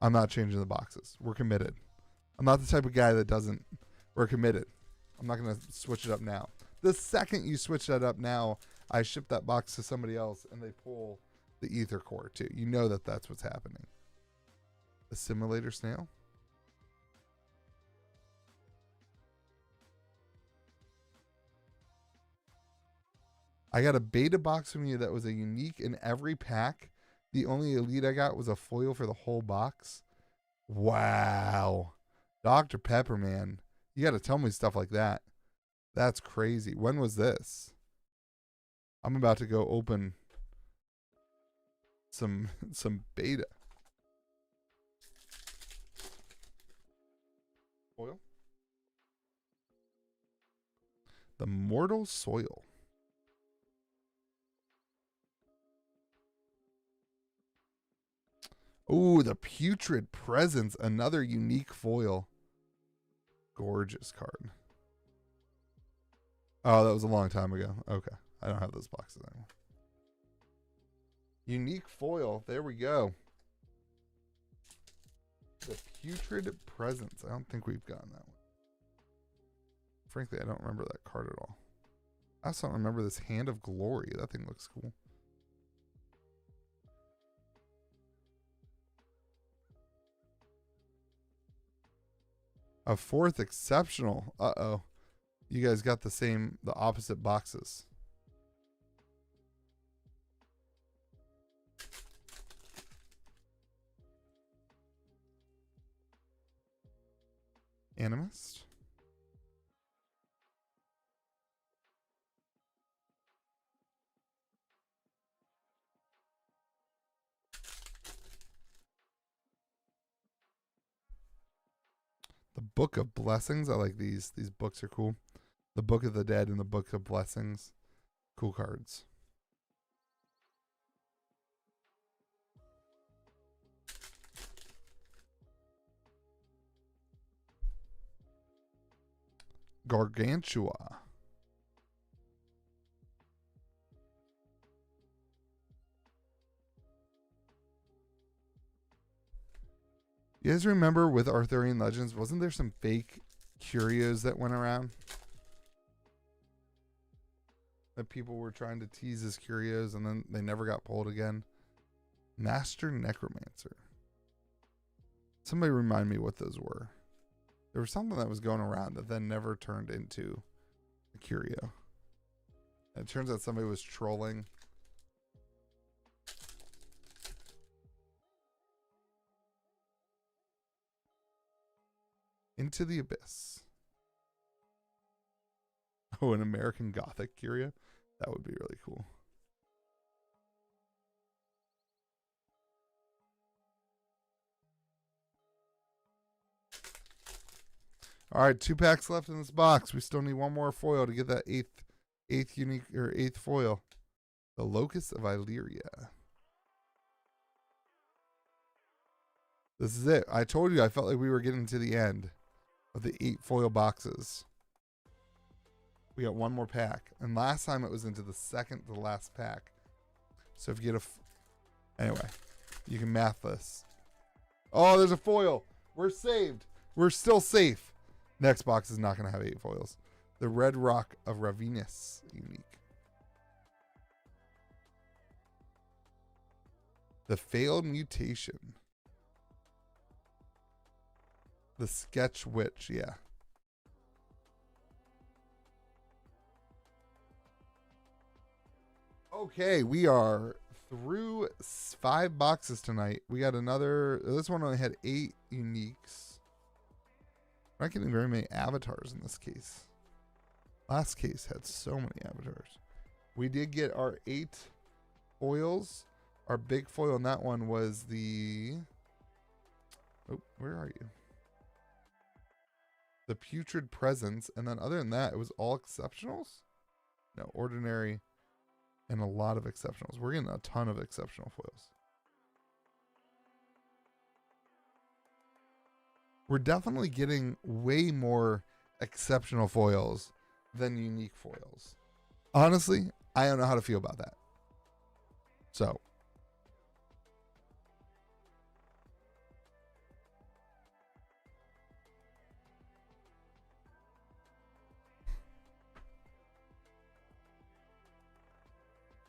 I'm not changing the boxes. We're committed. I'm not the type of guy that doesn't. We're committed. I'm not going to switch it up now. The second you switch that up now, I ship that box to somebody else and they pull the ether core too. You know that that's what's happening. The Simulator Snail. I got a beta box from you that was a unique in every pack. The only elite I got was a foil for the whole box. Wow. Dr. Pepper, man. You got to tell me stuff like that. That's crazy. When was this? I'm about to go open some beta. Foil. The Mortal Soil. Ooh, the Putrid Presence. Another unique foil. Gorgeous card. Oh, that was a long time ago. Okay. I don't have those boxes anymore. Unique foil. There we go. The Putrid Presence. I don't think we've gotten that one. Frankly, I don't remember that card at all. I also don't remember this Hand of Glory. That thing looks cool. A 4th exceptional. Uh-oh. You guys got the opposite boxes. Animist. The Book of Blessings. I like these. These books are cool. The Book of the Dead and the Book of Blessings. Cool cards. Gargantua. You guys remember with Arthurian Legends, wasn't there some fake curios that went around? That people were trying to tease as curios and then they never got pulled again. Master Necromancer. Somebody remind me what those were. There was something that was going around that then never turned into a curio. And it turns out somebody was trolling. Into the Abyss. Oh, an American Gothic curio? That would be really cool. All right, 2 packs left in this box. We still need one more foil to get that eighth unique or 8th foil. The Locust of Illyria. This is it. I told you I felt like we were getting to the end of the 8 foil boxes. We got one more pack. And last time it was into the second to last pack. So if you get anyway, you can math this. Oh, there's a foil. We're saved. We're still safe. Next box is not going to have 8 foils. The Red Rock of Ravenous unique. The Failed Mutation. The Sketch Witch, yeah. Okay, we are through 5 boxes tonight. We got another. This one only had 8 uniques. We're not getting very many avatars in this case. Last case had so many avatars. We did get our 8 foils. Our big foil in that one was the. Oh, where are you? The Putrid Presence. And then other than that, it was all exceptionals? No, ordinary. And a lot of exceptionals. We're getting a ton of exceptional foils. We're definitely getting way more exceptional foils than unique foils. Honestly, I don't know how to feel about that. So.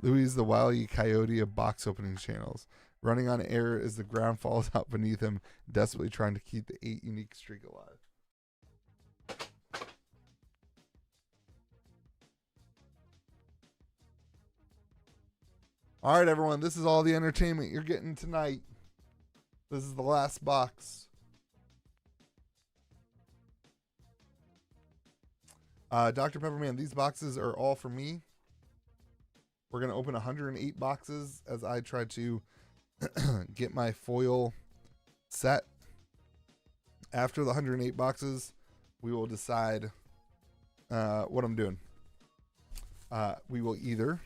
Louis the Wily Coyote of box opening channels. Running on air as the ground falls out beneath him, desperately trying to keep the 8 unique streak alive. All right, everyone. This is all the entertainment you're getting tonight. This is the last box. Dr. Pepperman, these boxes are all for me. We're going to open 108 boxes as I try to get my foil set. After the 108 boxes, we will decide what I'm doing. We will either,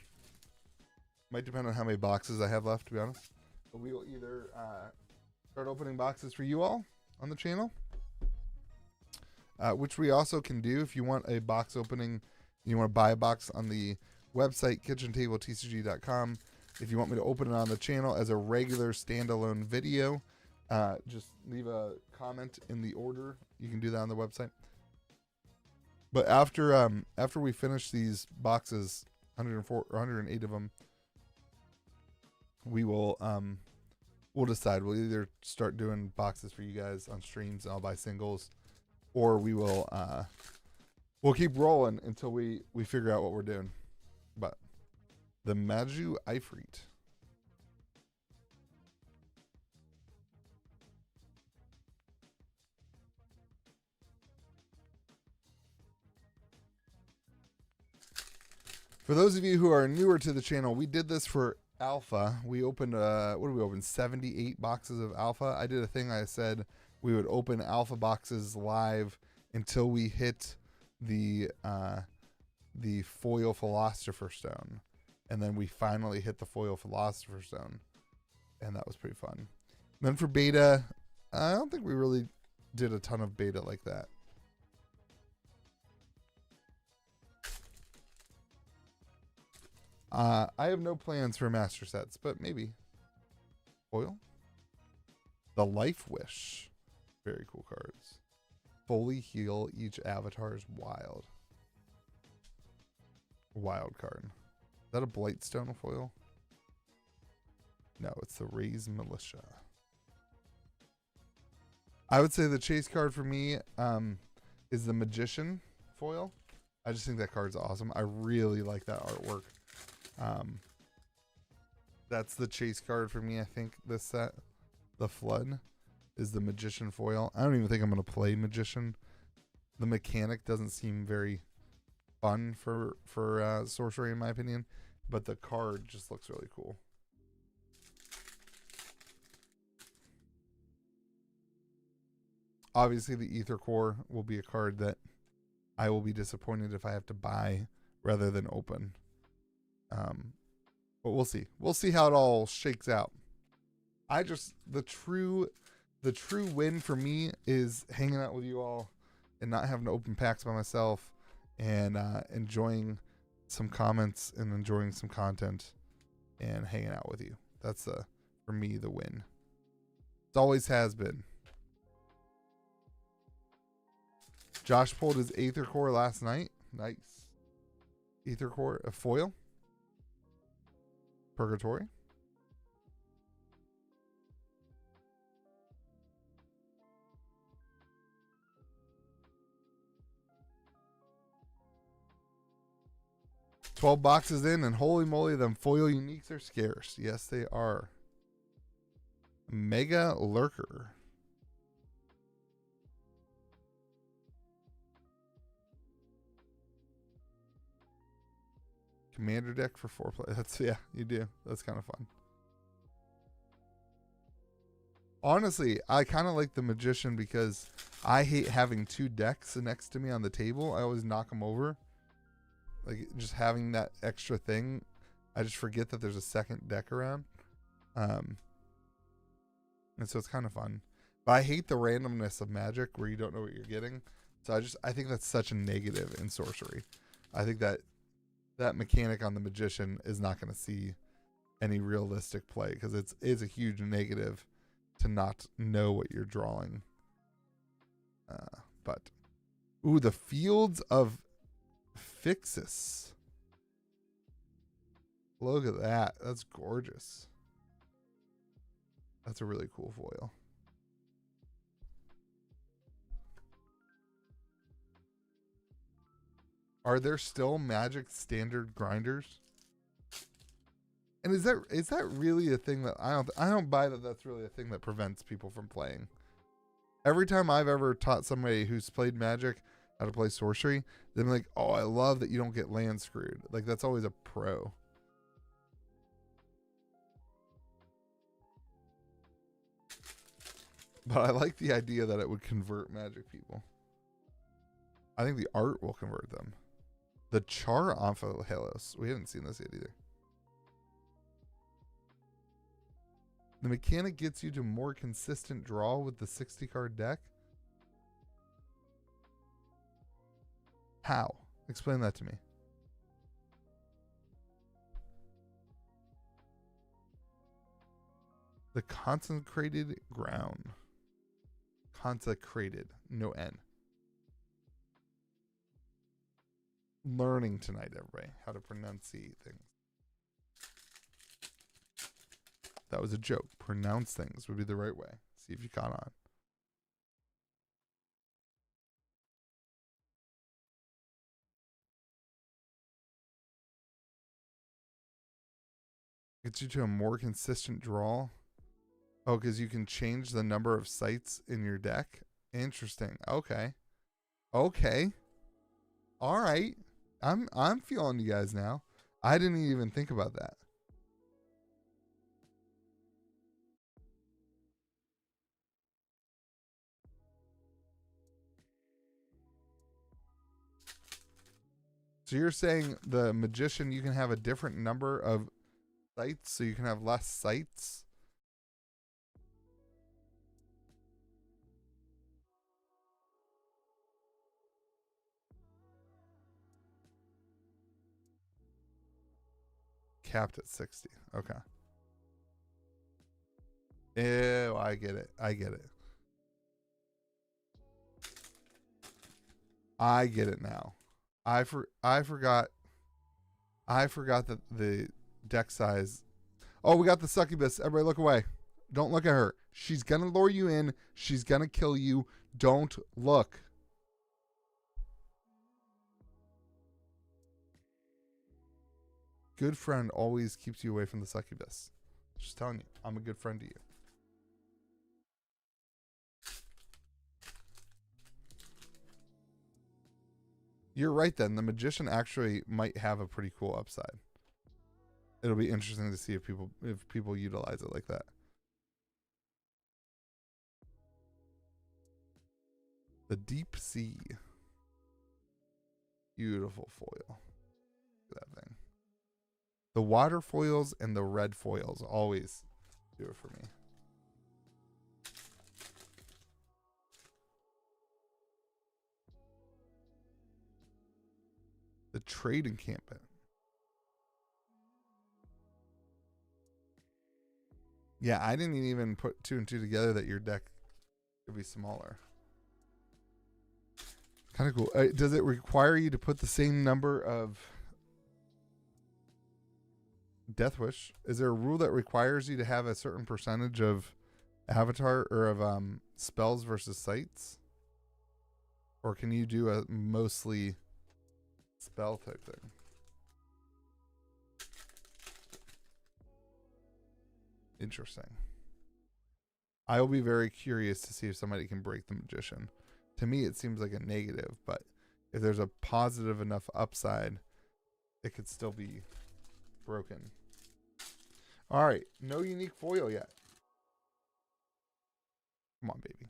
might depend on how many boxes I have left, to be honest, but we will either start opening boxes for you all on the channel, which we also can do if you want a box opening, you want to buy a box on the website, KitchenTableTCG.com. If you want me to open it on the channel as a regular standalone video, just leave a comment in the order. You can do that on the website. But after we finish these boxes, 104 or 108 of them, we will we'll decide. We'll either start doing boxes for you guys on streams, and I'll buy singles, or we will we'll keep rolling until we figure out what we're doing. But the Magicthegathering. For those of you who are newer to the channel, we did this for alpha. We opened what did we open? 78 boxes of alpha. I did a thing. I said we would open alpha boxes live until we hit the foil philosopher's stone, and then we finally hit the foil philosopher's stone, and that was pretty fun. And then for beta, I don't think we really did a ton of beta like that. I have no plans for master sets, but maybe foil. The Life Wish, very cool cards. Fully heal each avatar's wild. Wild card. Is that a Blightstone foil? No, it's the Raise Militia. I would say the chase card for me is the Magician foil. I just think that card's awesome. I really like that artwork. That's the chase card for me. I think this set, the Flood, is the Magician foil. I don't even think I'm going to play Magician. The mechanic doesn't seem very fun for sorcery in my opinion, but the card just looks really cool. Obviously the Ether Core will be a card that I will be disappointed if I have to buy rather than open. But we'll see. We'll see how it all shakes out. The true win for me is hanging out with you all and not having to open packs by myself, and enjoying some comments and enjoying some content and hanging out with you. That's for me the win. It always has been. Josh pulled his Aether Core last night. Nice. Aether Core, a foil. Purgatory. $12 boxes in, and holy moly, them foil uniques are scarce. Yes, they are. Mega Lurker. Commander deck for 4 play. That's, yeah, you do. That's kind of fun. Honestly, I kind of like the Magician because I hate having 2 decks next to me on the table. I always knock them over. Like, just having that extra thing, I just forget that there's a second deck around. And so it's kind of fun. But I hate the randomness of Magic where you don't know what you're getting. So I think that's such a negative in sorcery. I think that mechanic on the Magician is not going to see any realistic play because it is a huge negative to not know what you're drawing. But ooh, the Fields of Fixus. Look at that. That's gorgeous. That's a really cool foil. Are there still Magic standard grinders? And is that really a thing that I don't buy that that's really a thing that prevents people from playing? Every time I've ever taught somebody who's played Magic how to play sorcery, they're like, "Oh, I love that you don't get land screwed." Like that's always a pro. But I like the idea that it would convert Magic people. I think the art will convert them. The Char Halos. We haven't seen this yet either. The mechanic gets you to more consistent draw with the 60 card deck. How? Explain that to me. The Consecrated Ground. Consecrated. No N. Learning tonight, everybody, how to pronunciate things. That was a joke. Pronounce things would be the right way. See if you caught on. Gets you to a more consistent draw. Oh, because you can change the number of sites in your deck. Interesting. Okay. Okay. All right. I'm feeling you guys now. I didn't even think about that. So you're saying the magician, you can have a different number of sites, so you can have less sites? Capped at 60. Okay. Ew, I get it. I get it. I get it now. I forgot that the deck size. Oh, we got the succubus. Everybody look away. Don't look at her. She's gonna lure you in. She's gonna kill you. Don't look. Good friend always keeps you away from the succubus. Just telling you, I'm a good friend to you. You're right then. The magician actually might have a pretty cool upside. It'll be interesting to see if people utilize it like that. The deep sea. Beautiful foil. Look at that thing. The water foils and the red foils always do it for me. The trade encampment. Yeah, I didn't even put 2 and 2 together that your deck could be smaller. Kind of cool. Does it require you to put the same number of Death Wish? Is there a rule that requires you to have a certain percentage of avatar or of spells versus sites? Or can you do a mostly spell type thing? Interesting. I will be very curious to see if somebody can break the magician. To me, it seems like a negative, but if there's a positive enough upside, it could still be broken. All right. No unique foil yet. Come on, baby.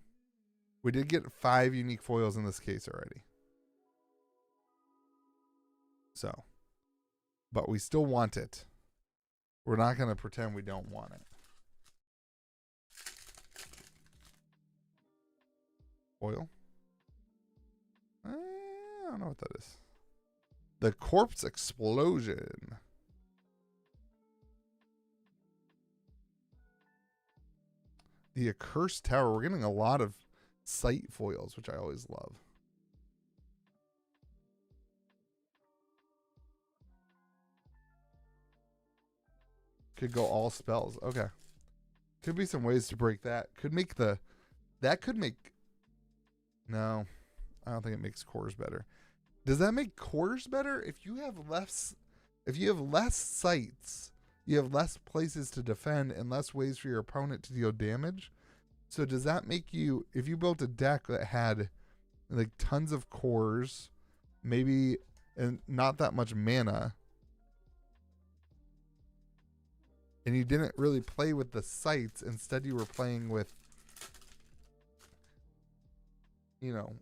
We did get 5 unique foils in this case already. So, but we still want it. We're not going to pretend we don't want it. Foil? I don't know what that is. The corpse explosion. The accursed tower. We're getting a lot of site foils, which I always love. Could go all spells. Okay. Could be some ways to break that. Could make the... That could make... No. I don't think it makes cores better. Does that make cores better? If you have less sites, you have less places to defend and less ways for your opponent to deal damage. So does that make you, if you built a deck that had like tons of cores, maybe and not that much mana, and you didn't really play with the sites, instead you were playing with, you know,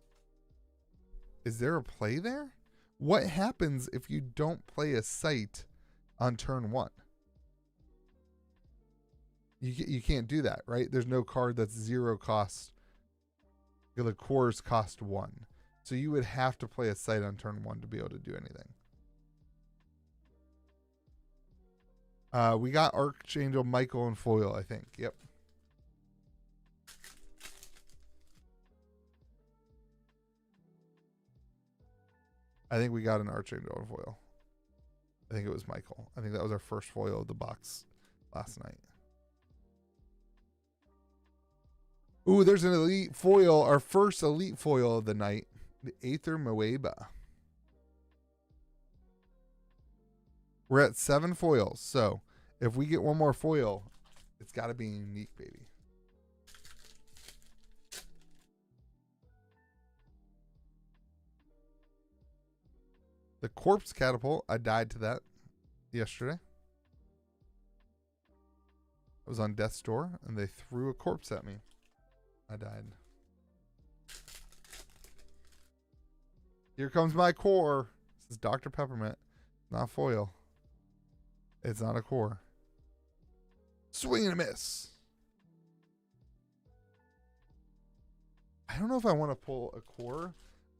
is there a play there? What happens if you don't play a site on turn 1? You can't do that, right? There's no card that's 0 cost. The cores cost 1. So you would have to play a site on turn 1 to be able to do anything. We got Archangel Michael and foil, I think. Yep. I think we got an Archangel and foil. I think it was Michael. I think that was our first foil of the box last night. Ooh, there's an elite foil. Our first elite foil of the night. The Aether Moeba. We're at 7 foils. So If we get one more foil, it's got to be unique, baby. The corpse catapult, I died to that yesterday. I was on death's door and they threw a corpse at me. I died. Here comes my core. This is Dr. Peppermint, not foil. It's not a core. Swing and a miss. I don't know if I want to pull a core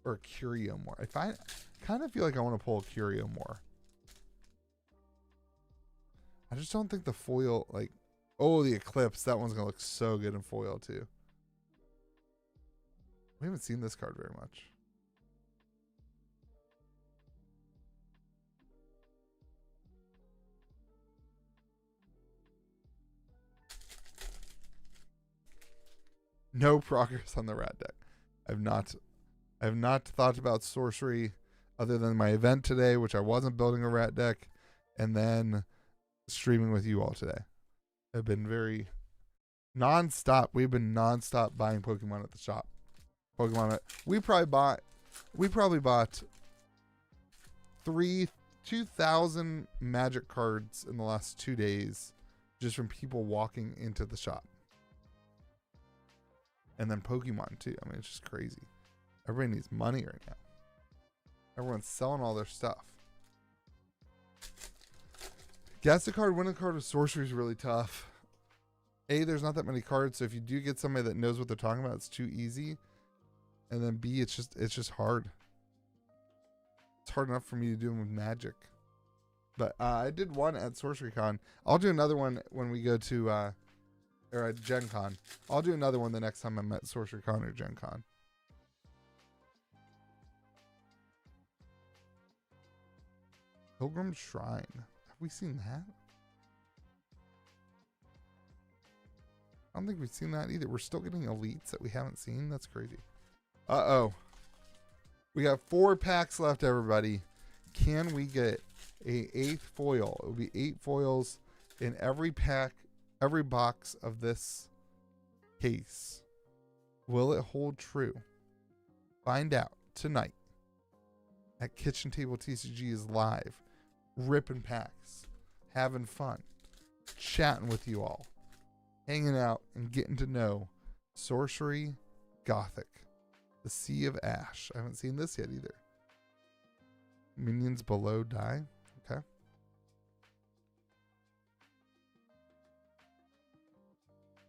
or a curio more. I kind of feel like I want to pull a curio more. I just don't think the foil, like, oh, the eclipse. That one's going to look so good in foil too. We haven't seen this card very much. No progress on the rat deck. I've not thought about sorcery other than my event today, which I wasn't building a rat deck, and then streaming with you all today. I've been very non-stop. We've been non-stop buying Pokemon at the shop. We probably bought 2,000 Magic cards in the last 2 days just from people walking into the shop. And then Pokemon too. I mean, it's just crazy. Everybody needs money right now. Everyone's selling all their stuff. Guess the card, winning card with sorcery is really tough. A, there's not that many cards, so if you do get somebody that knows what they're talking about, it's too easy. And then B, it's just hard. It's hard enough for me to do them with Magic. But I did one at SorceryCon. I'll do another one when we go to or at Gen Con. I'll do another one the next time I'm at SorceryCon or Gen Con. Pilgrim Shrine. Have we seen that? I don't think we've seen that either. We're still getting elites that we haven't seen. That's crazy. Uh-oh. We got 4 packs left, everybody. Can we get a 8th foil? It will be 8 foils in every pack, every box of this case. Will it hold true? Find out tonight at Kitchen Table TCG is live. Ripping packs. Having fun. Chatting with you all. Hanging out and getting to know Sorcery Gothic. The Sea of Ash. I haven't seen this yet either. Minions below die. Okay.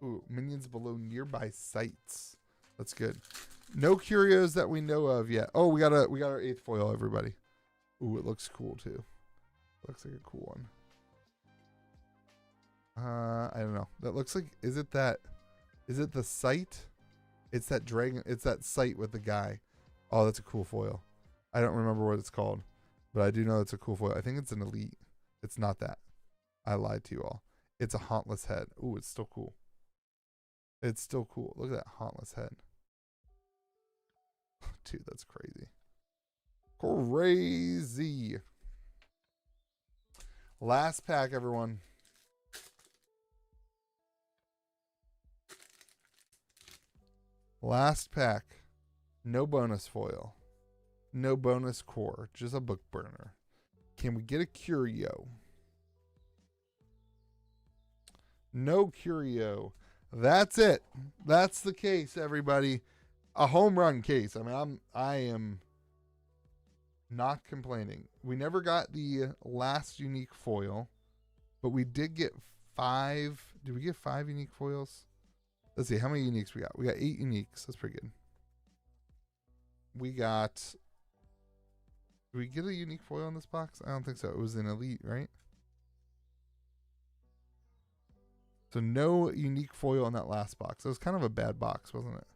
Ooh, minions below nearby sites. That's good. No curios that we know of yet. Oh, we got our 8th foil, everybody. Ooh, it looks cool too. Looks like a cool one. I don't know. That looks like, is it the site? It's that dragon. It's that site with the guy. Oh, that's a cool foil. I don't remember what it's called, but I do know it's a cool foil. I think it's an elite. It's not that. I lied to you all. It's a hauntless head. Ooh, it's still cool. It's still cool. Look at that hauntless head. Dude, that's crazy. Crazy. Last pack, everyone. Last pack. No bonus foil. No bonus core. Just a book burner. Can we get a curio? No curio. That's it. That's the case, everybody. A home run case. I mean, I am not complaining. We never got the last unique foil, but we did get 5. Did we get 5 unique foils? Let's see, how many uniques we got? We got 8 uniques. That's pretty good. We got... Did we get a unique foil in this box? I don't think so. It was an elite, right? So no unique foil in that last box. It was kind of a bad box, wasn't it?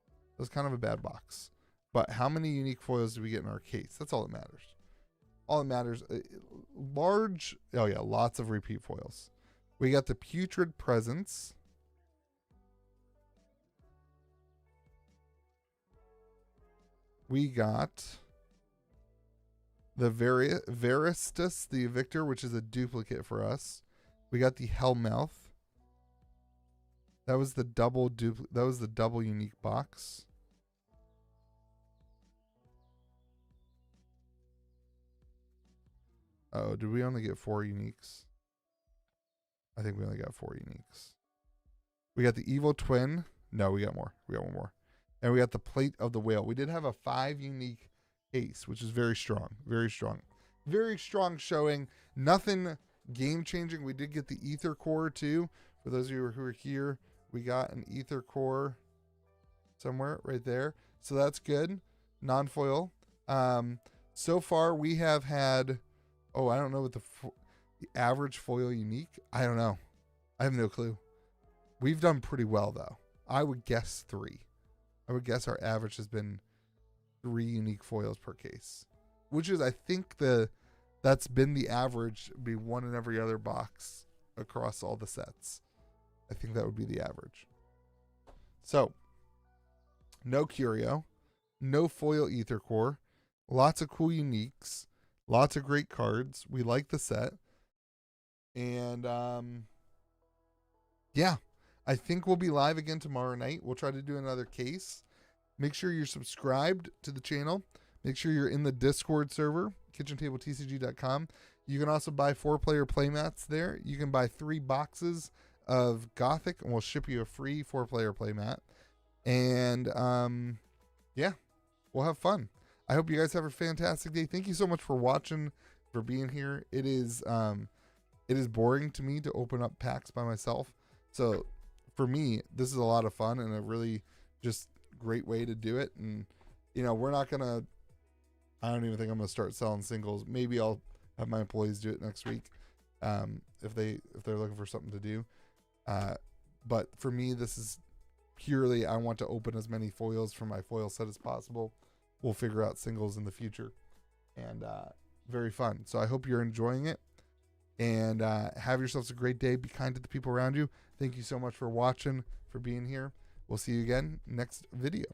It was kind of a bad box. But how many unique foils do we get in our case? That's all that matters. All that matters. Large... Oh, yeah. Lots of repeat foils. We got the Putrid Presence. We got the Veristus, the Evictor, which is a duplicate for us. We got the Hellmouth. That was the double unique box. Oh, did we only get 4 uniques? I think we only got 4 uniques. We got the Evil Twin. No, we got more. We got one more. And we got the Plate of the Whale. We did have a 5 unique case, which is very strong. Very strong. Very strong showing. Nothing game changing. We did get the Ether Core too. For those of you who are here, we got an Ether Core somewhere right there. So that's good. Non-foil. So far we have had, oh, I don't know what the average foil unique. I don't know. I have no clue. We've done pretty well though. I would guess 3. I would guess our average has been 3 unique foils per case, which is, I think, that's been the average. Be 1 in every other box across all the sets. I think that would be the average. So, no curio, no foil Ether Core, lots of cool uniques, lots of great cards. We like the set, and yeah. I think we'll be live again tomorrow night. We'll try to do another case. Make sure you're subscribed to the channel. Make sure you're in the Discord server, KitchenTableTCG.com. You can also buy 4-player playmats there. You can buy 3 boxes of Gothic, and we'll ship you a free 4-player playmat. And yeah, we'll have fun. I hope you guys have a fantastic day. Thank you so much for watching, for being here. It is boring to me to open up packs by myself. So for me, this is a lot of fun and a really just great way to do it. And, you know, we're not going to, I don't even think I'm going to start selling singles. Maybe I'll have my employees do it next week if they're looking for something to do. But for me, this is purely, I want to open as many foils from my foil set as possible. We'll figure out singles in the future. And very fun. So I hope you're enjoying it. And have yourselves a great day. Be kind to the people around you. Thank you so much for watching, for being here. We'll see you again next video.